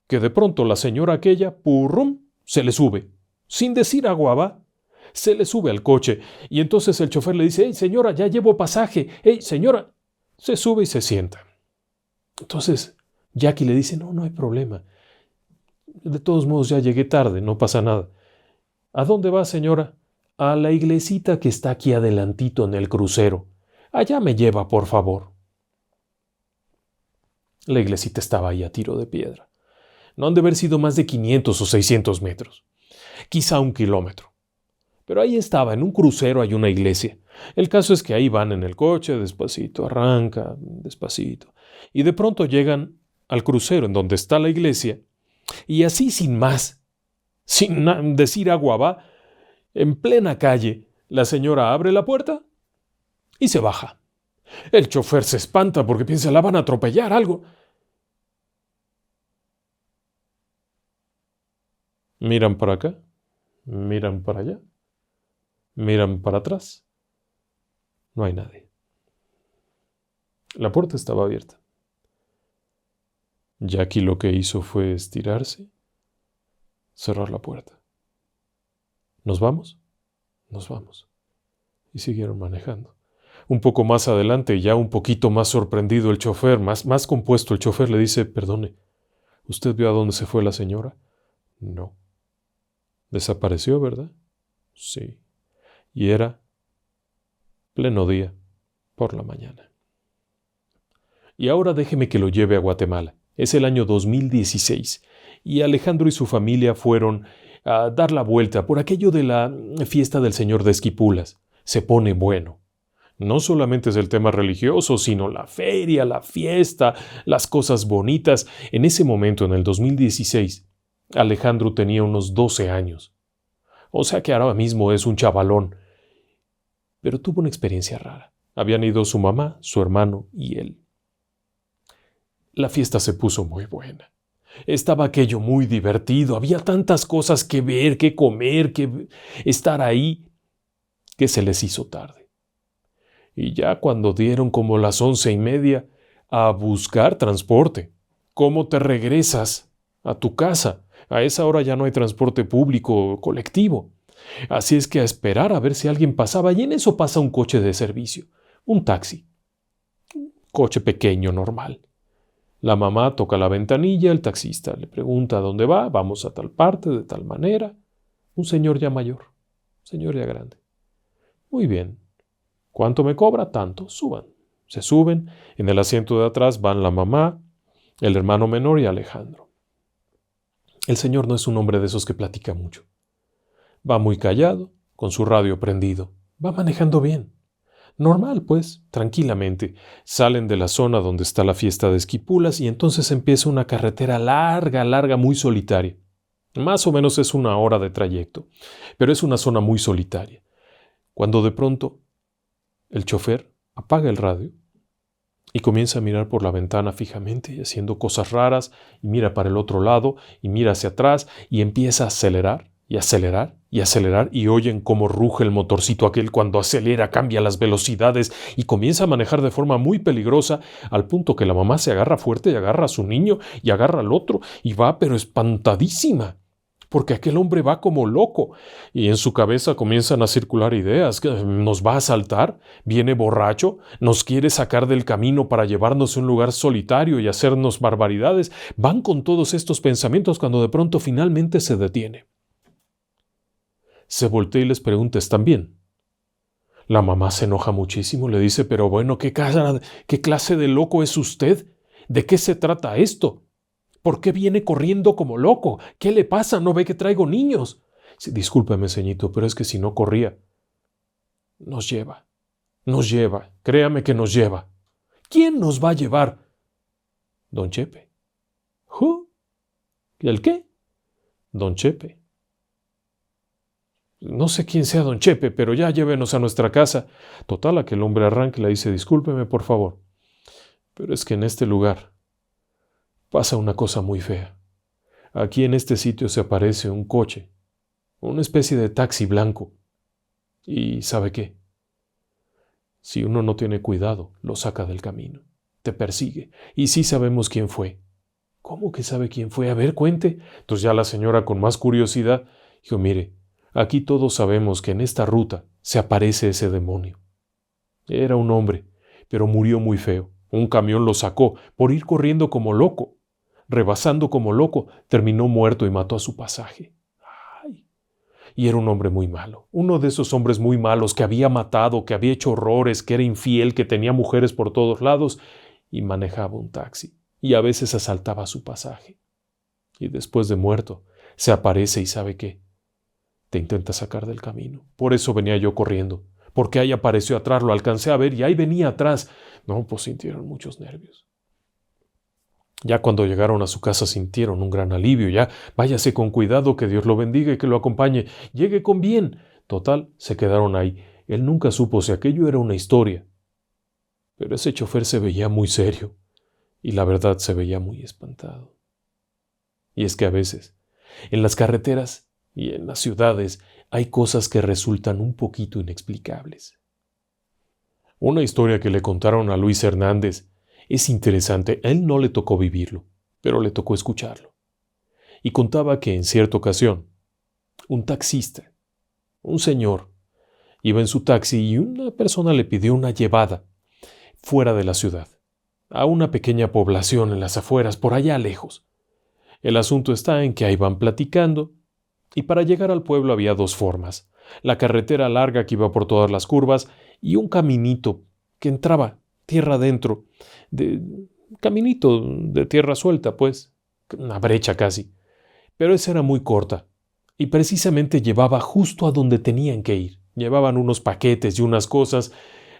que de pronto la señora aquella, ¡purrum!, se le sube. Sin decir agua va, se le sube al coche y entonces el chofer le dice: «¡Hey, señora, ya llevo pasaje! ¡Hey, señora!». Se sube y se sienta. Entonces Jackie le dice: «No, no hay problema. De todos modos ya llegué tarde, no pasa nada». «¿A dónde va, señora?». «A la iglesita que está aquí adelantito en el crucero. Allá me lleva, por favor». La iglesita estaba ahí a tiro de piedra. No han de haber sido más de 500 o 600 metros. Quizá 1 kilómetro. Pero ahí estaba, en un crucero hay una iglesia. El caso es que ahí van en el coche, despacito, arranca, despacito. Y de pronto llegan al crucero en donde está la iglesia, y así sin más, sin decir agua va, en plena calle, la señora abre la puerta y se baja. El chofer se espanta porque piensa: la van a atropellar, algo. Miran para acá, miran para allá, miran para atrás. No hay nadie. La puerta estaba abierta. Jackie lo que hizo fue estirarse, cerrar la puerta. ¿Nos vamos? Nos vamos. Y siguieron manejando. Un poco más adelante, ya un poquito más sorprendido el chofer, más compuesto, el chofer le dice: «Perdone, ¿usted vio a dónde se fue la señora?». «No». «Desapareció, ¿verdad?». «Sí». Y era pleno día, por la mañana. Y ahora déjeme que lo lleve a Guatemala. Es el año 2016 y Alejandro y su familia fueron a dar la vuelta por aquello de la fiesta del Señor de Esquipulas. Se pone bueno. No solamente es el tema religioso, sino la feria, la fiesta, las cosas bonitas. En ese momento, en el 2016, Alejandro tenía unos 12 años. O sea que ahora mismo es un chavalón. Pero tuvo una experiencia rara. Habían ido su mamá, su hermano y él. La fiesta se puso muy buena. Estaba aquello muy divertido. Había tantas cosas que ver, que comer, que estar ahí, que se les hizo tarde. Y ya cuando dieron como las 11:30, a buscar transporte. ¿Cómo te regresas a tu casa? A esa hora ya no hay transporte público o colectivo. Así es que a esperar a ver si alguien pasaba, y en eso pasa un coche de servicio, un taxi. Un coche pequeño, normal. La mamá toca la ventanilla, el taxista le pregunta: ¿a dónde va? «Vamos a tal parte, de tal manera». Un señor ya mayor, señor ya grande. «Muy bien. ¿Cuánto me cobra?». «Tanto». «Suban». Se suben. En el asiento de atrás van la mamá, el hermano menor y Alejandro. El señor no es un hombre de esos que platica mucho. Va muy callado, con su radio prendido. Va manejando bien. Normal, pues, tranquilamente. Salen de la zona donde está la fiesta de Esquipulas y entonces empieza una carretera larga, larga, muy solitaria. Más o menos es 1 hora de trayecto, pero es una zona muy solitaria. Cuando de pronto el chofer apaga el radio y comienza a mirar por la ventana fijamente y haciendo cosas raras, y mira para el otro lado y mira hacia atrás y empieza a acelerar y acelerar y acelerar, y oyen cómo ruge el motorcito aquel cuando acelera, cambia las velocidades y comienza a manejar de forma muy peligrosa, al punto que la mamá se agarra fuerte y agarra a su niño y agarra al otro y va pero espantadísima, porque aquel hombre va como loco y en su cabeza comienzan a circular ideas: ¿nos va a asaltar? ¿Viene borracho? ¿Nos quiere sacar del camino para llevarnos a un lugar solitario y hacernos barbaridades? Van con todos estos pensamientos cuando de pronto finalmente se detiene. Se voltea y les pregunta: ¿están bien? La mamá se enoja muchísimo, le dice: pero bueno, ¿qué clase de loco es usted? ¿De qué se trata esto? ¿Por qué viene corriendo como loco? ¿Qué le pasa? ¿No ve que traigo niños? Sí, discúlpeme, ceñito, pero es que si no corría, nos lleva. Nos lleva, créame que nos lleva. ¿Quién nos va a llevar? Don Chepe. ¿Who? ¿El qué? Don Chepe. No sé quién sea Don Chepe, pero ya llévenos a nuestra casa. Total, aquel hombre arranca y le dice, discúlpeme por favor, pero es que en este lugar pasa una cosa muy fea. Aquí en este sitio se aparece un coche, una especie de taxi blanco. ¿Y sabe qué? Si uno no tiene cuidado, lo saca del camino, te persigue. Y sí sabemos quién fue. ¿Cómo que sabe quién fue? A ver, cuente. Entonces ya la señora con más curiosidad dijo, mire, aquí todos sabemos que en esta ruta se aparece ese demonio. Era un hombre, pero murió muy feo. Un camión lo sacó por ir corriendo como loco. Rebasando como loco, terminó muerto y mató a su pasaje. Ay. Y era un hombre muy malo. Uno de esos hombres muy malos que había matado, que había hecho horrores, que era infiel, que tenía mujeres por todos lados y manejaba un taxi. Y a veces asaltaba su pasaje. Y después de muerto, se aparece y ¿sabe qué? Te intenta sacar del camino. Por eso venía yo corriendo, porque ahí apareció atrás, lo alcancé a ver y ahí venía atrás. No, pues sintieron muchos nervios. Ya cuando llegaron a su casa sintieron un gran alivio. Ya, váyase con cuidado, que Dios lo bendiga y que lo acompañe. Llegue con bien. Total, se quedaron ahí. Él nunca supo si aquello era una historia. Pero ese chofer se veía muy serio y la verdad se veía muy espantado. Y es que a veces, en las carreteras y en las ciudades, hay cosas que resultan un poquito inexplicables. Una historia que le contaron a Luis Hernández es interesante. A él no le tocó vivirlo, pero le tocó escucharlo. Y contaba que en cierta ocasión, un taxista, un señor, iba en su taxi y una persona le pidió una llevada fuera de la ciudad, a una pequeña población en las afueras, por allá lejos. El asunto está en que ahí van platicando, y para llegar al pueblo había dos formas: la carretera larga que iba por todas las curvas y un caminito que entraba tierra adentro, caminito de tierra suelta, pues, una brecha casi. Pero esa era muy corta, y precisamente llevaba justo a donde tenían que ir. Llevaban unos paquetes y unas cosas,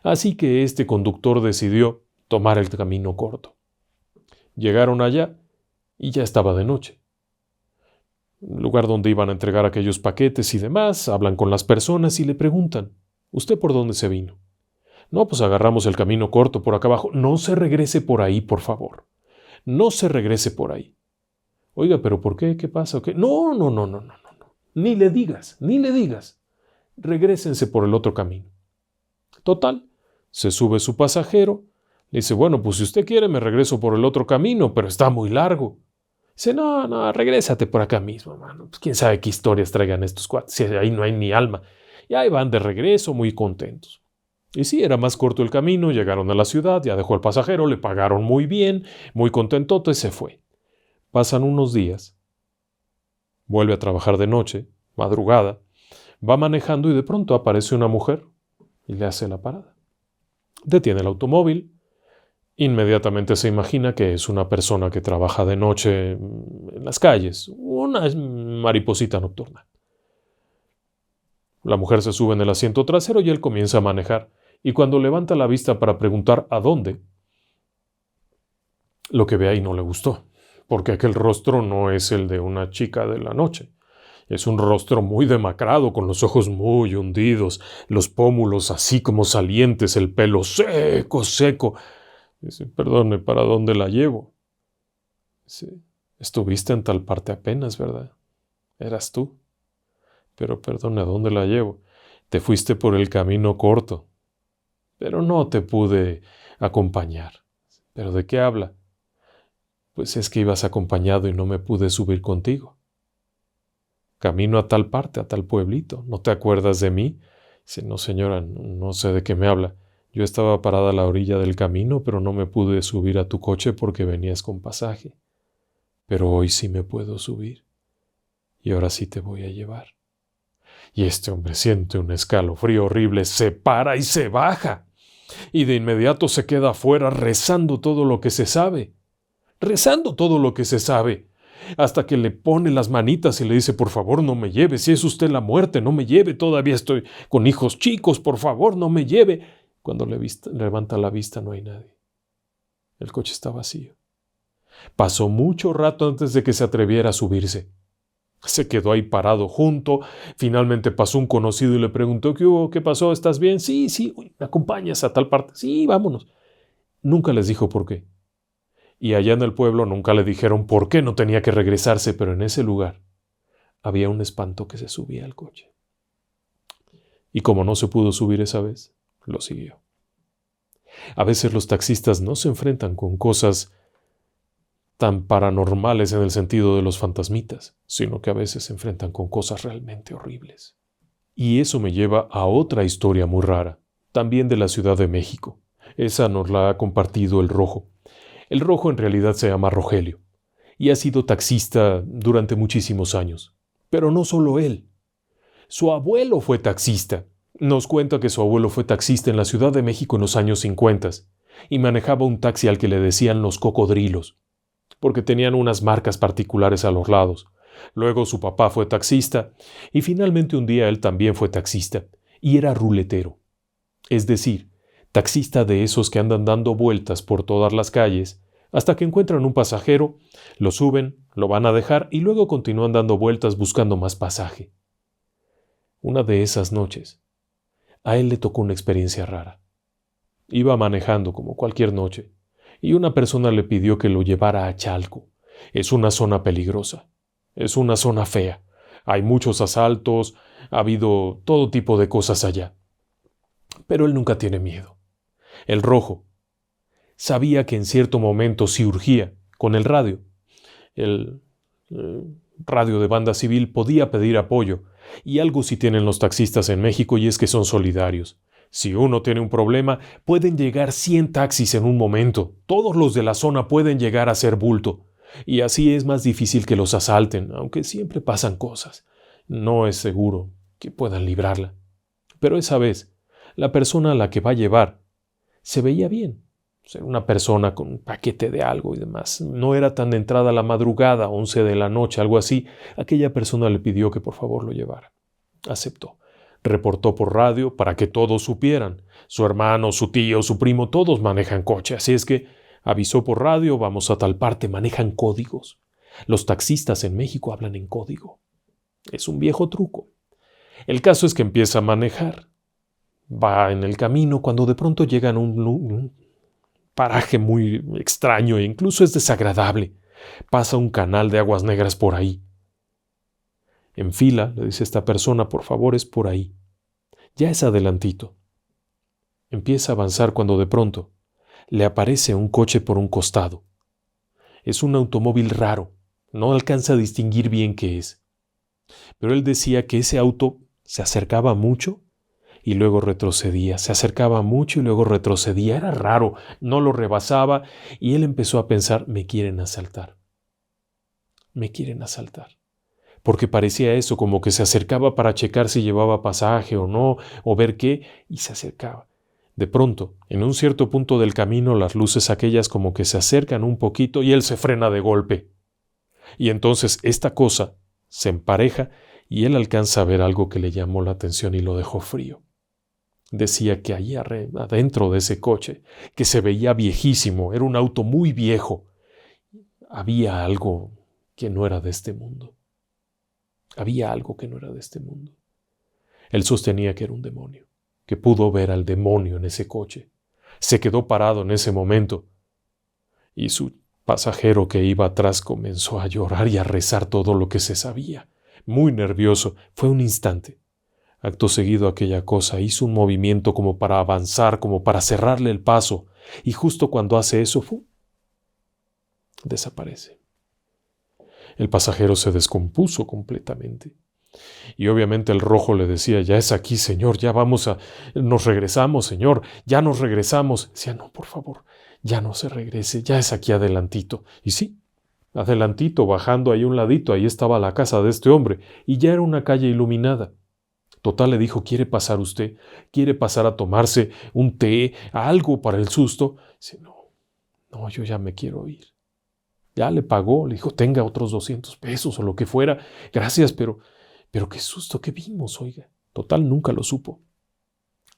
así que este conductor decidió tomar el camino corto. Llegaron allá y ya estaba de noche. El lugar donde iban a entregar aquellos paquetes y demás, hablan con las personas y le preguntan, ¿usted por dónde se vino? No, pues agarramos el camino corto por acá abajo. No se regrese por ahí, por favor. No se regrese por ahí. Oiga, ¿pero por qué? ¿Qué pasa? ¿Qué? No. Ni le digas. Regrésense por el otro camino. Total, se sube su pasajero. Le dice, bueno, pues si usted quiere me regreso por el otro camino, pero está muy largo. Dice, no, regrésate por acá mismo, mano. Pues quién sabe qué historias traigan estos cuates, si ahí no hay ni alma. Y ahí van de regreso muy contentos. Y sí, era más corto el camino, llegaron a la ciudad, ya dejó al pasajero, le pagaron muy bien, muy contentote, se fue. Pasan unos días, vuelve a trabajar de noche, madrugada, va manejando y de pronto aparece una mujer y le hace la parada. Detiene el automóvil, inmediatamente se imagina que es una persona que trabaja de noche en las calles, una mariposita nocturna. La mujer se sube en el asiento trasero y él comienza a manejar. Y cuando levanta la vista para preguntar a dónde, lo que ve ahí no le gustó, porque aquel rostro no es el de una chica de la noche. Es un rostro muy demacrado, con los ojos muy hundidos, los pómulos así como salientes, el pelo seco. Dice, perdone, ¿para dónde la llevo? Dice, estuviste en tal parte apenas, ¿verdad? Eras tú. Pero perdone, ¿a dónde la llevo? Te fuiste por el camino corto, pero no te pude acompañar. ¿Pero de qué habla? Pues es que ibas acompañado y no me pude subir contigo. Camino a tal parte, a tal pueblito. ¿No te acuerdas de mí? Dice, no señora, no sé de qué me habla. Yo estaba parada a la orilla del camino, pero no me pude subir a tu coche porque venías con pasaje. Pero hoy sí me puedo subir. Y ahora sí te voy a llevar. Y este hombre siente un escalofrío horrible, se para y se baja. Y de inmediato se queda afuera rezando todo lo que se sabe. Hasta que le pone las manitas y le dice, por favor no me lleve, si es usted la muerte, no me lleve, todavía estoy con hijos chicos, por favor no me lleve. Cuando levanta la vista no hay nadie. El coche está vacío. Pasó mucho rato antes de que se atreviera a subirse. Se quedó ahí parado junto. Finalmente pasó un conocido y le preguntó: ¿qué hubo? ¿Qué pasó? ¿Estás bien? Sí, sí. ¿Me acompañas a tal parte? Sí, vámonos. Nunca les dijo por qué. Y allá en el pueblo nunca le dijeron por qué no tenía que regresarse, pero en ese lugar había un espanto que se subía al coche. Y como no se pudo subir esa vez, lo siguió. A veces los taxistas no se enfrentan con cosas tan paranormales en el sentido de los fantasmitas, sino que a veces se enfrentan con cosas realmente horribles. Y eso me lleva a otra historia muy rara, también de la Ciudad de México. Esa nos la ha compartido el Rojo. El Rojo en realidad se llama Rogelio, y ha sido taxista durante muchísimos años. Pero no solo él. Su abuelo fue taxista. Nos cuenta que su abuelo fue taxista en la Ciudad de México en los años 50 y manejaba un taxi al que le decían los cocodrilos, porque tenían unas marcas particulares a los lados. Luego su papá fue taxista y finalmente un día él también fue taxista y era ruletero. Es decir, taxista de esos que andan dando vueltas por todas las calles hasta que encuentran un pasajero, lo suben, lo van a dejar y luego continúan dando vueltas buscando más pasaje. Una de esas noches, a él le tocó una experiencia rara. Iba manejando como cualquier noche y una persona le pidió que lo llevara a Chalco. Es una zona peligrosa, es una zona fea. Hay muchos asaltos, ha habido todo tipo de cosas allá. Pero él nunca tiene miedo. El Rojo sabía que en cierto momento si urgía con el radio, el radio de banda civil podía pedir apoyo. Y algo sí tienen los taxistas en México y es que son solidarios. Si uno tiene un problema, pueden llegar 100 taxis en un momento. Todos los de la zona pueden llegar a ser bulto. Y así es más difícil que los asalten, aunque siempre pasan cosas. No es seguro que puedan librarla. Pero esa vez, la persona a la que va a llevar se veía bien. Ser una persona con un paquete de algo y demás. No era tan de entrada a la madrugada, 11 de la noche, algo así. Aquella persona le pidió que por favor lo llevara. Aceptó. Reportó por radio para que todos supieran. Su hermano, su tío, su primo, todos manejan coche. Así es que avisó por radio: vamos a tal parte, manejan códigos. Los taxistas en México hablan en código. Es un viejo truco. El caso es que empieza a manejar. Va en el camino cuando de pronto llegan a un paraje muy extraño e incluso es desagradable. Pasa un canal de aguas negras por ahí. En fila, le dice esta persona: por favor, es por ahí. Ya es adelantito. Empieza a avanzar cuando de pronto le aparece un coche por un costado. Es un automóvil raro. No alcanza a distinguir bien qué es. Pero él decía que ese auto se acercaba mucho y luego retrocedía, se acercaba mucho y luego retrocedía. Era raro, no lo rebasaba y él empezó a pensar: me quieren asaltar. Me quieren asaltar. Porque parecía eso, como que se acercaba para checar si llevaba pasaje o no, o ver qué, y se acercaba. De pronto, en un cierto punto del camino, las luces aquellas como que se acercan un poquito y él se frena de golpe. Y entonces esta cosa se empareja y él alcanza a ver algo que le llamó la atención y lo dejó frío. Decía que allí adentro de ese coche, que se veía viejísimo, era un auto muy viejo, había algo que no era de este mundo. Había algo que no era de este mundo. Él sostenía que era un demonio, que pudo ver al demonio en ese coche. Se quedó parado en ese momento y su pasajero que iba atrás comenzó a llorar y a rezar todo lo que se sabía. Muy nervioso. Fue un instante. Acto seguido aquella cosa hizo un movimiento como para avanzar, como para cerrarle el paso, y justo cuando hace eso, desaparece. El pasajero se descompuso completamente. Y obviamente el Rojo le decía: ya es aquí, señor, ya nos regresamos, señor, ya nos regresamos. Decía: no, por favor, ya no se regrese, ya es aquí adelantito. Y sí, adelantito, bajando ahí un ladito, ahí estaba la casa de este hombre, y ya era una calle iluminada. Total, le dijo: ¿quiere pasar usted? ¿Quiere pasar a tomarse un té, algo para el susto? Dice: no, yo ya me quiero ir. Ya le pagó, le dijo: tenga otros 200 pesos o lo que fuera. Gracias, pero qué susto que vimos, oiga. Total, nunca lo supo.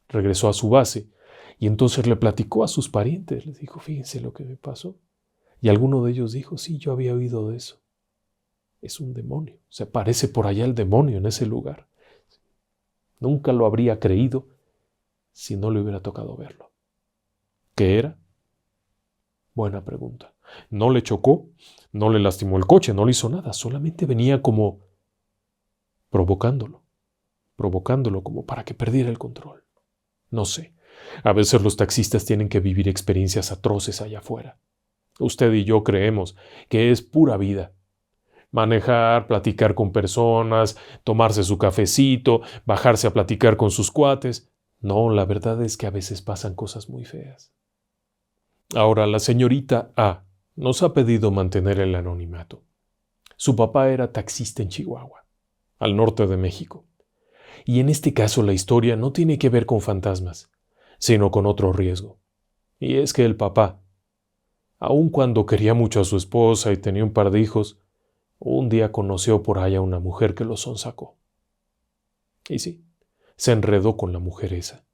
Regresó a su base Y entonces le platicó a sus parientes, les dijo, fíjense lo que me pasó. Y alguno de ellos dijo, sí, yo había oído de eso. Es un demonio, se aparece por allá el demonio en ese lugar. Nunca lo habría creído si no le hubiera tocado verlo. ¿Qué era? Buena pregunta. No le chocó, no le lastimó el coche, no le hizo nada, solamente venía como provocándolo como para que perdiera el control. No sé, a veces los taxistas tienen que vivir experiencias atroces allá afuera. Usted y yo creemos que es pura vida. Manejar, platicar con personas, tomarse su cafecito, bajarse a platicar con sus cuates. No, la verdad es que a veces pasan cosas muy feas. Ahora, la señorita A nos ha pedido mantener el anonimato. Su papá era taxista en Chihuahua, al norte de México. Y en este caso la historia no tiene que ver con fantasmas, sino con otro riesgo. Y es que el papá, aun cuando quería mucho a su esposa y tenía un par de hijos, un día conoció por ahí a una mujer que lo sonsacó. Y sí, se enredó con la mujer esa.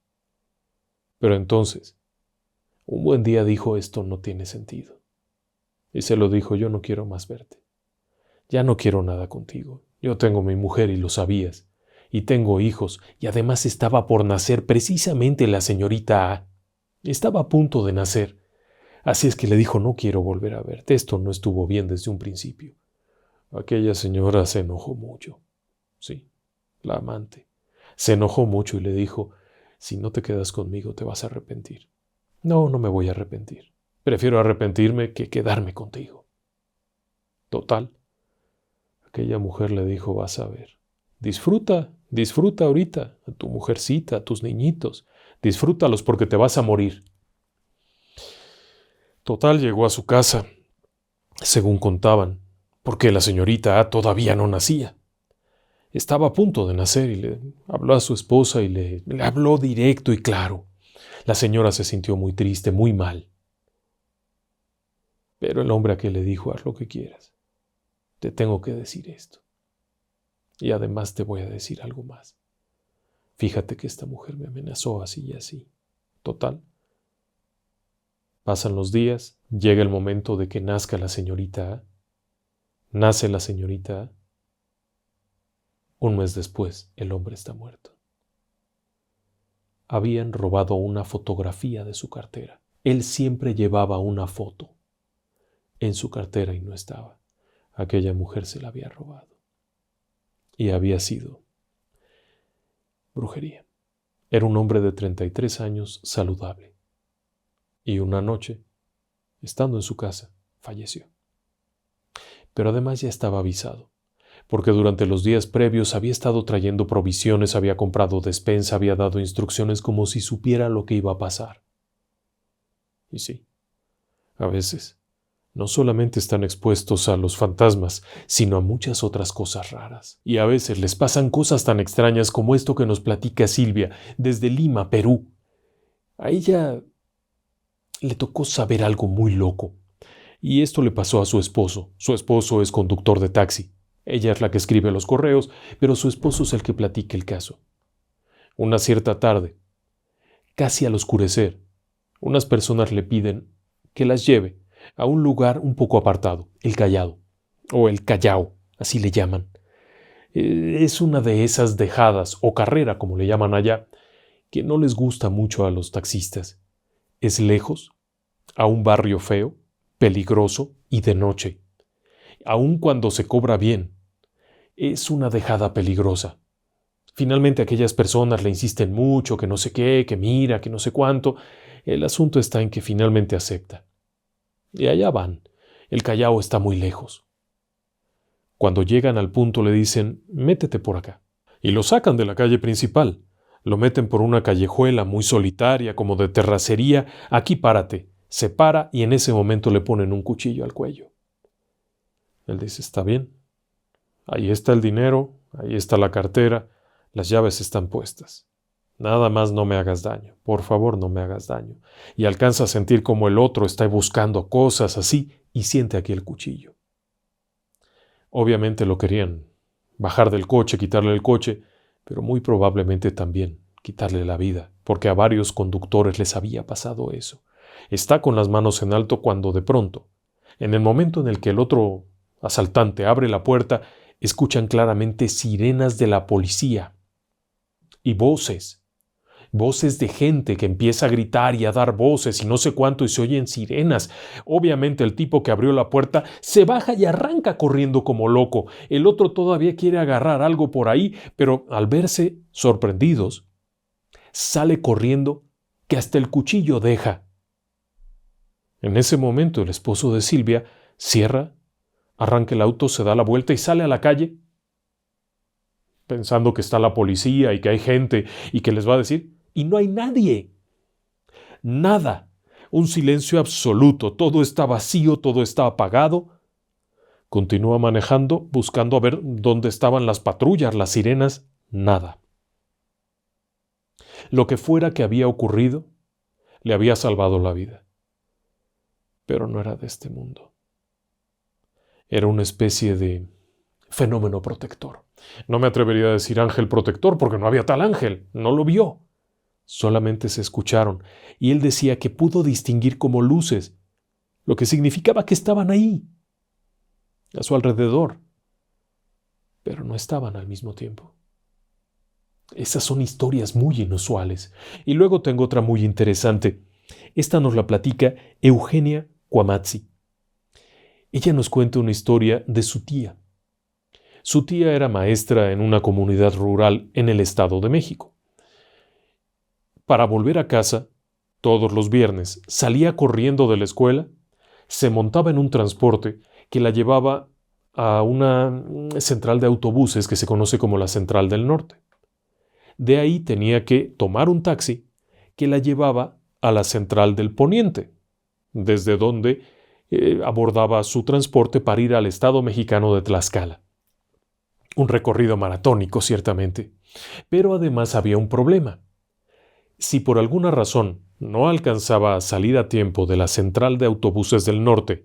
Pero entonces, un buen día dijo, esto no tiene sentido. Y se lo dijo, yo no quiero más verte. Ya no quiero nada contigo. Yo tengo mi mujer y lo sabías. Y tengo hijos, y además estaba por nacer precisamente la señorita A. Estaba a punto de nacer. Así es que le dijo, no quiero volver a verte. Esto no estuvo bien desde un principio. Aquella señora se enojó mucho. Sí, la amante. Se enojó mucho y le dijo, si no te quedas conmigo te vas a arrepentir. No, no me voy a arrepentir. Prefiero arrepentirme que quedarme contigo. Total. Aquella mujer le dijo, vas a ver. Disfruta ahorita a tu mujercita, a tus niñitos. Disfrútalos porque te vas a morir. Total, llegó a su casa, según contaban, porque la señorita A todavía no nacía. Estaba a punto de nacer y le habló a su esposa y le habló directo y claro. La señora se sintió muy triste, muy mal. Pero el hombre aquel le dijo, haz lo que quieras. Te tengo que decir esto. Y además te voy a decir algo más. Fíjate que esta mujer me amenazó así y así. Total. Pasan los días, llega el momento de que nazca la señorita A. Nace la señorita A. Un mes después, el hombre está muerto. Habían robado una fotografía de su cartera. Él siempre llevaba una foto en su cartera y no estaba. Aquella mujer se la había robado. Y había sido brujería. Era un hombre de 33 años saludable. Y una noche, estando en su casa, falleció. Pero además ya estaba avisado, porque durante los días previos había estado trayendo provisiones, había comprado despensa, había dado instrucciones como si supiera lo que iba a pasar. Y sí, a veces no solamente están expuestos a los fantasmas, sino a muchas otras cosas raras. Y a veces les pasan cosas tan extrañas como esto que nos platica Silvia desde Lima, Perú. A ella le tocó saber algo muy loco. Y esto le pasó a su esposo. Su esposo es conductor de taxi. Ella es la que escribe los correos, pero su esposo es el que platica el caso. Una cierta tarde, casi al oscurecer, unas personas le piden que las lleve a un lugar un poco apartado, el Callao, o el Callao, así le llaman. Es una de esas dejadas, o carrera, como le llaman allá, que no les gusta mucho a los taxistas. Es lejos, a un barrio feo, peligroso y de noche. Aun cuando se cobra bien, es una dejada peligrosa. Finalmente aquellas personas le insisten mucho, que no sé qué, que mira, que no sé cuánto. El asunto está en que finalmente acepta. Y allá van. El Callao está muy lejos. Cuando llegan al punto le dicen, métete por acá. Y lo sacan de la calle principal. Lo meten por una callejuela muy solitaria, como de terracería. Aquí párate. Se para y en ese momento le ponen un cuchillo al cuello. Él dice, está bien. Ahí está el dinero, ahí está la cartera, las llaves están puestas. Nada más no me hagas daño, por favor no me hagas daño. Y alcanza a sentir como el otro está buscando cosas así y siente aquí el cuchillo. Obviamente lo querían bajar del coche, quitarle el coche, pero muy probablemente también quitarle la vida, porque a varios conductores les había pasado eso. Está con las manos en alto cuando de pronto, en el momento en el que el otro asaltante abre la puerta, escuchan claramente sirenas de la policía y voces de gente que empieza a gritar y a dar voces y no sé cuánto y se oyen sirenas. Obviamente el tipo que abrió la puerta se baja y arranca corriendo como loco. El otro todavía quiere agarrar algo por ahí, pero al verse sorprendidos, sale corriendo que hasta el cuchillo deja. En ese momento el esposo de Silvia cierra, arranca el auto, se da la vuelta y sale a la calle pensando que está la policía y que hay gente y que les va a decir, y no hay nadie. Nada. Un silencio absoluto. Todo está vacío, todo está apagado. Continúa manejando, buscando a ver dónde estaban las patrullas, las sirenas. Nada. Lo que fuera que había ocurrido, le había salvado la vida. Pero no era de este mundo. Era una especie de fenómeno protector. No me atrevería a decir ángel protector porque no había tal ángel, no lo vio. Solamente se escucharon, y él decía que pudo distinguir como luces, lo que significaba que estaban ahí, a su alrededor, pero no estaban al mismo tiempo. Esas son historias muy inusuales. Y luego tengo otra muy interesante. Esta nos la platica Eugenia Cuamazzi. Ella nos cuenta una historia de su tía. Su tía era maestra en una comunidad rural en el Estado de México. Para volver a casa, todos los viernes, salía corriendo de la escuela, se montaba en un transporte que la llevaba a una central de autobuses que se conoce como la Central del Norte. De ahí tenía que tomar un taxi que la llevaba a la Central del Poniente, desde donde abordaba su transporte para ir al estado mexicano de Tlaxcala. Un recorrido maratónico, ciertamente, pero además había un problema. Si por alguna razón no alcanzaba a salir a tiempo de la Central de Autobuses del Norte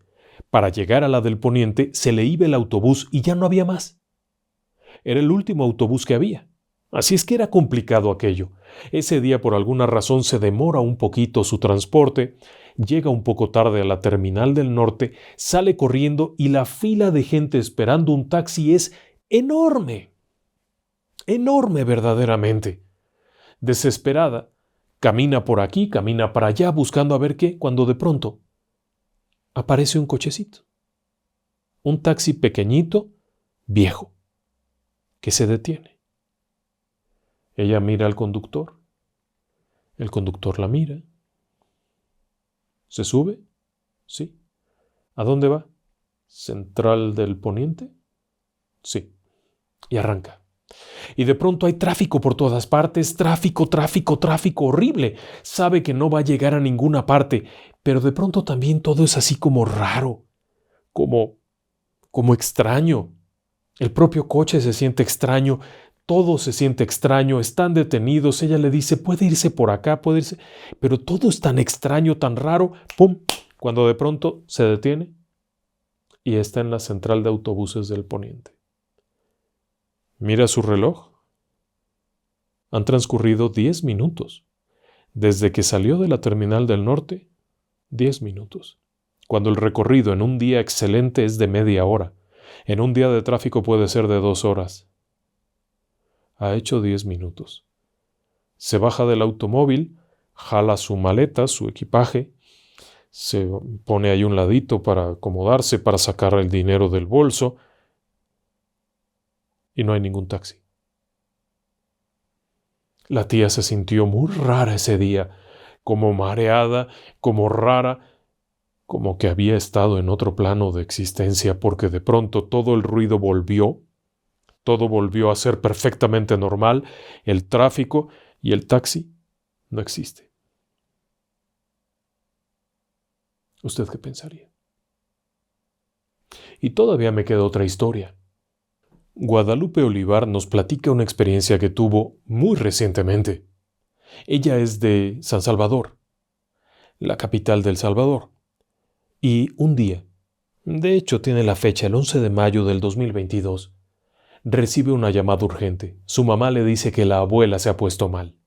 para llegar a la del Poniente, se le iba el autobús y ya no había más. Era el último autobús que había. Así es que era complicado aquello. Ese día por alguna razón se demora un poquito su transporte, llega un poco tarde a la Terminal del Norte, sale corriendo y la fila de gente esperando un taxi es enorme. Enorme verdaderamente. Desesperada, camina por aquí, camina para allá buscando a ver qué, cuando de pronto aparece un cochecito. Un taxi pequeñito, viejo, que se detiene. Ella mira al conductor. El conductor la mira. ¿Se sube? Sí. ¿A dónde va? ¿Central del Poniente? Sí. Y arranca. Y de pronto hay tráfico por todas partes, tráfico horrible. Sabe que no va a llegar a ninguna parte, pero de pronto también todo es así como raro, como extraño. El propio coche se siente extraño, todo se siente extraño, están detenidos. Ella le dice, puede irse por acá, puede irse, pero todo es tan extraño, tan raro. ¡Pum! Cuando de pronto se detiene y está en la Central de Autobuses del Poniente. Mira su reloj. Han transcurrido 10 minutos. Desde que salió de la Terminal del Norte, 10 minutos. Cuando el recorrido en un día excelente es de media hora. En un día de tráfico puede ser de 2 horas. Ha hecho 10 minutos. Se baja del automóvil, jala su maleta, su equipaje, se pone ahí un ladito para acomodarse, para sacar el dinero del bolso, y no hay ningún taxi. La tía se sintió muy rara ese día, como mareada, como rara, como que había estado en otro plano de existencia, porque de pronto todo el ruido volvió, todo volvió a ser perfectamente normal, el tráfico y el taxi no existe. ¿Usted qué pensaría? Y todavía me queda otra historia. Guadalupe Olivar nos platica una experiencia que tuvo muy recientemente. Ella es de San Salvador, la capital de El Salvador. Y un día, de hecho tiene la fecha, el 11 de mayo del 2022, recibe una llamada urgente. Su mamá le dice que la abuela se ha puesto mal.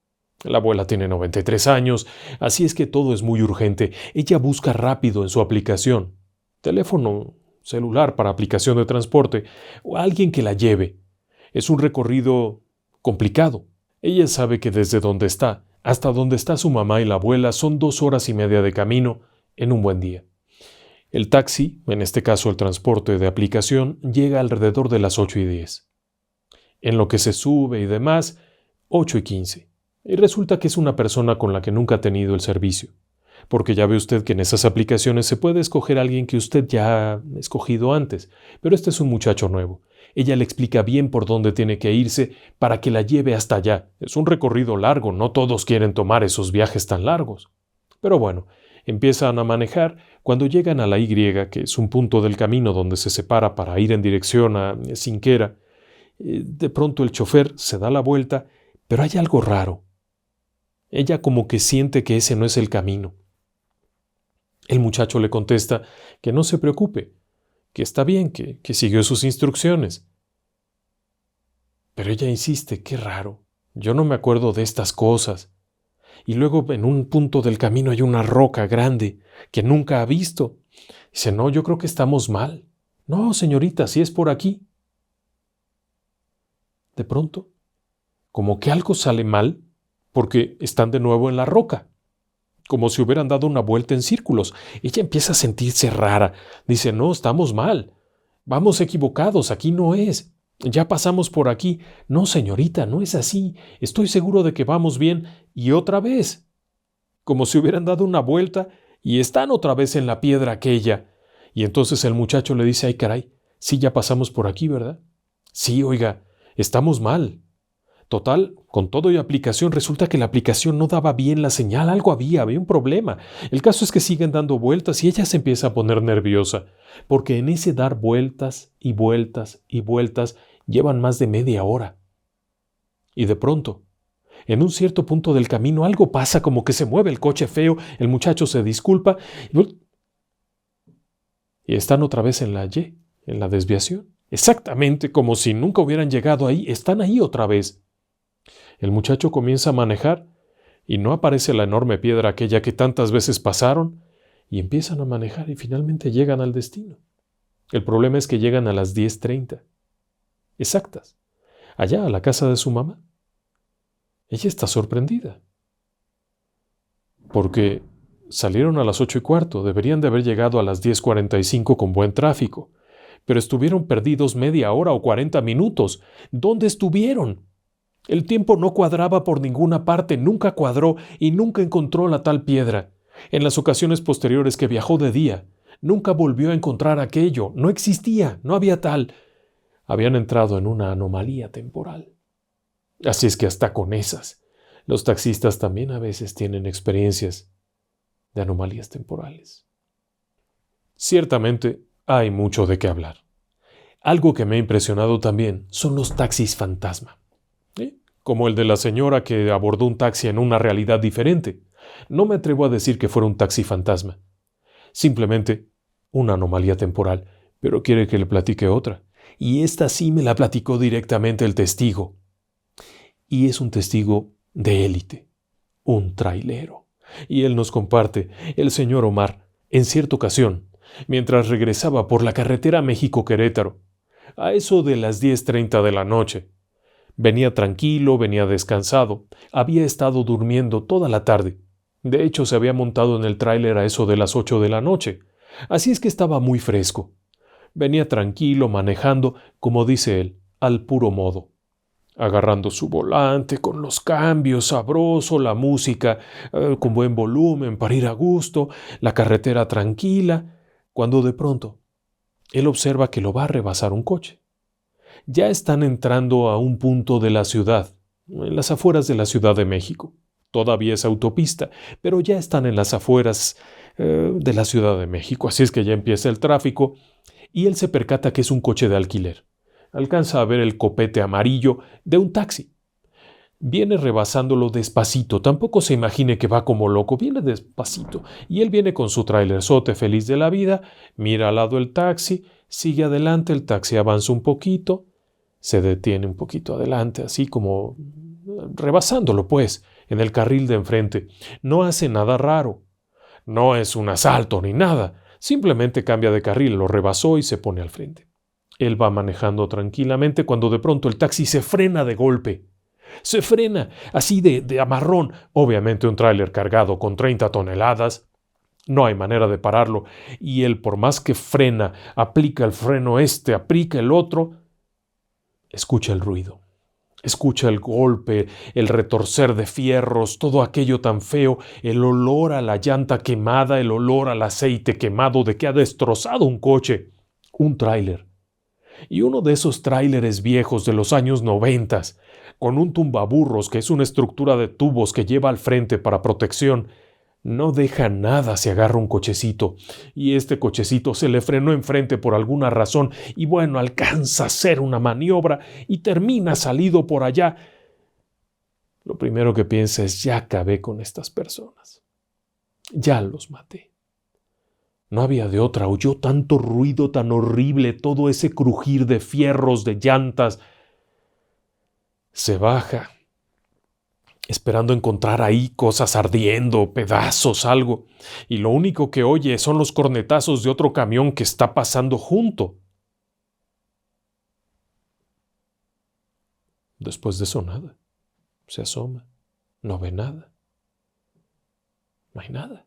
La abuela tiene 93 años, así es que todo es muy urgente. Ella busca rápido en su aplicación, teléfono celular para aplicación de transporte, o alguien que la lleve. Es un recorrido complicado. Ella sabe que desde donde está hasta donde está su mamá y la abuela son 2 horas y media de camino en un buen día. El taxi, en este caso el transporte de aplicación, llega alrededor de las 8:10. En lo que se sube y demás, 8:15. Y resulta que es una persona con la que nunca ha tenido el servicio. Porque ya ve usted que en esas aplicaciones se puede escoger a alguien que usted ya ha escogido antes, pero este es un muchacho nuevo. Ella le explica bien por dónde tiene que irse para que la lleve hasta allá. Es un recorrido largo, no todos quieren tomar esos viajes tan largos. Pero bueno, empiezan a manejar. Cuando llegan a la Y, que es un punto del camino donde se separa para ir en dirección a Sinquera, de pronto el chofer se da la vuelta, pero hay algo raro. Ella como que siente que ese no es el camino. El muchacho le contesta que no se preocupe, que está bien, que siguió sus instrucciones. Pero ella insiste, qué raro, yo no me acuerdo de estas cosas. Y luego en un punto del camino hay una roca grande que nunca ha visto. Dice, no, yo creo que estamos mal. No, señorita, si es por aquí. De pronto, como que algo sale mal, porque están de nuevo en la roca, como si hubieran dado una vuelta en círculos. Ella empieza a sentirse rara. Dice, no, estamos mal. Vamos equivocados, aquí no es. Ya pasamos por aquí. No, señorita, no es así. Estoy seguro de que vamos bien. Y otra vez. Como si hubieran dado una vuelta y están otra vez en la piedra aquella. Y entonces el muchacho le dice, ay caray, sí, ya pasamos por aquí, ¿verdad? Sí, oiga, estamos mal. Total, con todo y aplicación, resulta que la aplicación no daba bien la señal, algo había un problema. El caso es que siguen dando vueltas y ella se empieza a poner nerviosa, porque en ese dar vueltas y vueltas y vueltas llevan más de media hora. Y de pronto, en un cierto punto del camino algo pasa, como que se mueve el coche feo, el muchacho se disculpa y están otra vez en la Y, en la desviación. Exactamente como si nunca hubieran llegado ahí, están ahí otra vez. El muchacho comienza a manejar y no aparece la enorme piedra aquella que tantas veces pasaron y empiezan a manejar y finalmente llegan al destino. El problema es que llegan a las 10:30, exactas, allá a la casa de su mamá. Ella está sorprendida porque salieron a las 8:15, deberían de haber llegado a las 10:45 con buen tráfico, pero estuvieron perdidos media hora o 40 minutos. ¿Dónde estuvieron? El tiempo no cuadraba por ninguna parte, nunca cuadró y nunca encontró la tal piedra. En las ocasiones posteriores que viajó de día, nunca volvió a encontrar aquello, no existía, no había tal. Habían entrado en una anomalía temporal. Así es que hasta con esas, los taxistas también a veces tienen experiencias de anomalías temporales. Ciertamente hay mucho de qué hablar. Algo que me ha impresionado también son los taxis fantasma. Como el de la señora que abordó un taxi en una realidad diferente. No me atrevo a decir que fuera un taxi fantasma. Simplemente una anomalía temporal, pero quiere que le platique otra. Y esta sí me la platicó directamente el testigo. Y es un testigo de élite, un trailero. Y él nos comparte, el señor Omar, en cierta ocasión, mientras regresaba por la carretera México-Querétaro, a eso de las 10:30 de la noche, venía tranquilo, venía descansado, había estado durmiendo toda la tarde. De hecho, se había montado en el tráiler a eso de las 8 de la noche. Así es que estaba muy fresco. Venía tranquilo, manejando, como dice él, al puro modo. Agarrando su volante, con los cambios, sabroso, la música con buen volumen para ir a gusto, la carretera tranquila, cuando de pronto él observa que lo va a rebasar un coche. Ya están entrando a un punto de la ciudad, en las afueras de la Ciudad de México. Todavía es autopista, pero ya están en las afueras de la Ciudad de México, así es que ya empieza el tráfico y él se percata que es un coche de alquiler. Alcanza a ver el copete amarillo de un taxi. Viene rebasándolo despacito, tampoco se imagine que va como loco, viene despacito. Y él viene con su trailerzote feliz de la vida, mira al lado el taxi, sigue adelante, el taxi avanza un poquito, se detiene un poquito adelante, así como rebasándolo pues. en el carril de enfrente. No hace nada raro. No es un asalto ni nada. Simplemente cambia de carril, lo rebasó y se pone al frente. Él va manejando tranquilamente cuando de pronto el taxi se frena de golpe. Se frena, así de amarrón. Obviamente un tráiler cargado con 30 toneladas. No hay manera de pararlo. Y él, por más que frena, aplica el freno aplica el otro, escucha el ruido. Escucha el golpe, el retorcer de fierros, todo aquello tan feo, el olor a la llanta quemada, el olor al aceite quemado de que ha destrozado un coche, un tráiler. Y uno de esos tráileres viejos de los años 90, con un tumbaburros que es una estructura de tubos que lleva al frente para protección, no deja nada si agarra un cochecito, y este cochecito se le frenó enfrente por alguna razón, y bueno, alcanza a hacer una maniobra y termina salido por allá. Lo primero que piensa es: ya acabé con estas personas. Ya los maté. No había de otra, oyó tanto ruido tan horrible, todo ese crujir de fierros, de llantas. Se baja, esperando encontrar ahí cosas ardiendo, pedazos, algo, y lo único que oye son los cornetazos de otro camión que está pasando junto. Después de eso nada. Se asoma, no ve nada. No hay nada.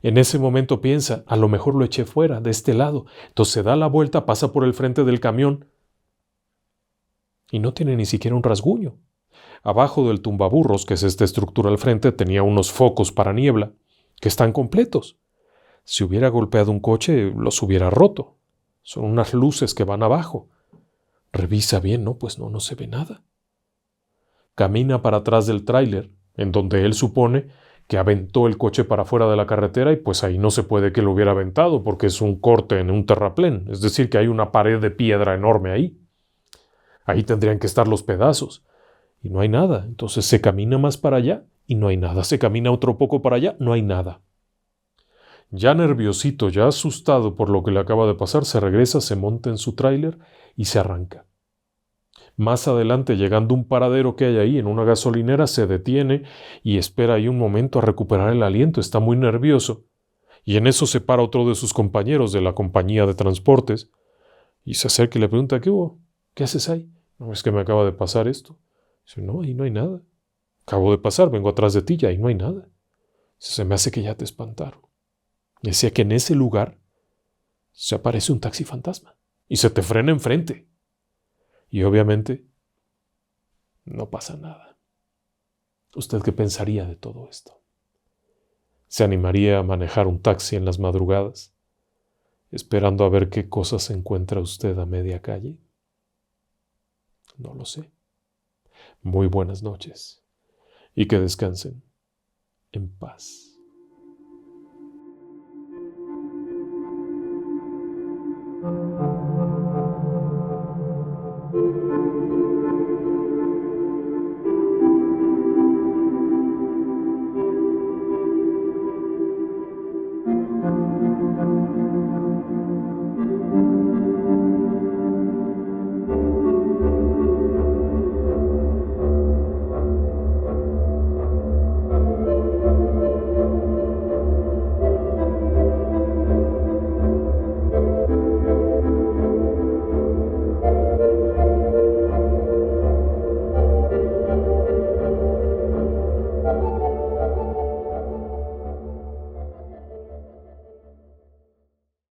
En ese momento piensa: a lo mejor lo eché fuera, de este lado. Entonces se da la vuelta, pasa por el frente del camión y no tiene ni siquiera un rasguño. Abajo del tumbaburros, que es esta estructura al frente, tenía unos focos para niebla, que están completos. Si hubiera golpeado un coche, los hubiera roto. Son unas luces que van abajo. Revisa bien, ¿no? Pues no se ve nada. Camina para atrás del tráiler, en donde él supone que aventó el coche para fuera de la carretera, y pues ahí no se puede que lo hubiera aventado porque es un corte en un terraplén, es decir, que hay una pared de piedra enorme ahí. Ahí tendrían que estar los pedazos. Y no hay nada. Entonces se camina más para allá y no hay nada. Se camina otro poco para allá, no hay nada. Ya nerviosito, ya asustado por lo que le acaba de pasar, se regresa, se monta en su tráiler y se arranca. Más adelante, llegando a un paradero que hay ahí en una gasolinera, se detiene y espera ahí un momento a recuperar el aliento. Está muy nervioso. Y en eso se para otro de sus compañeros de la compañía de transportes y se acerca y le pregunta: ¿qué hubo? ¿Qué haces ahí? No, es que me acaba de pasar esto. Dice: no, ahí no hay nada. Acabo de pasar, vengo atrás de ti y ahí no hay nada. Se me hace que ya te espantaron. Decía que en ese lugar se aparece un taxi fantasma y se te frena enfrente. Y obviamente no pasa nada. ¿Usted qué pensaría de todo esto? ¿Se animaría a manejar un taxi en las madrugadas, esperando a ver qué cosas encuentra usted a media calle? No lo sé. Muy buenas noches y que descansen en paz.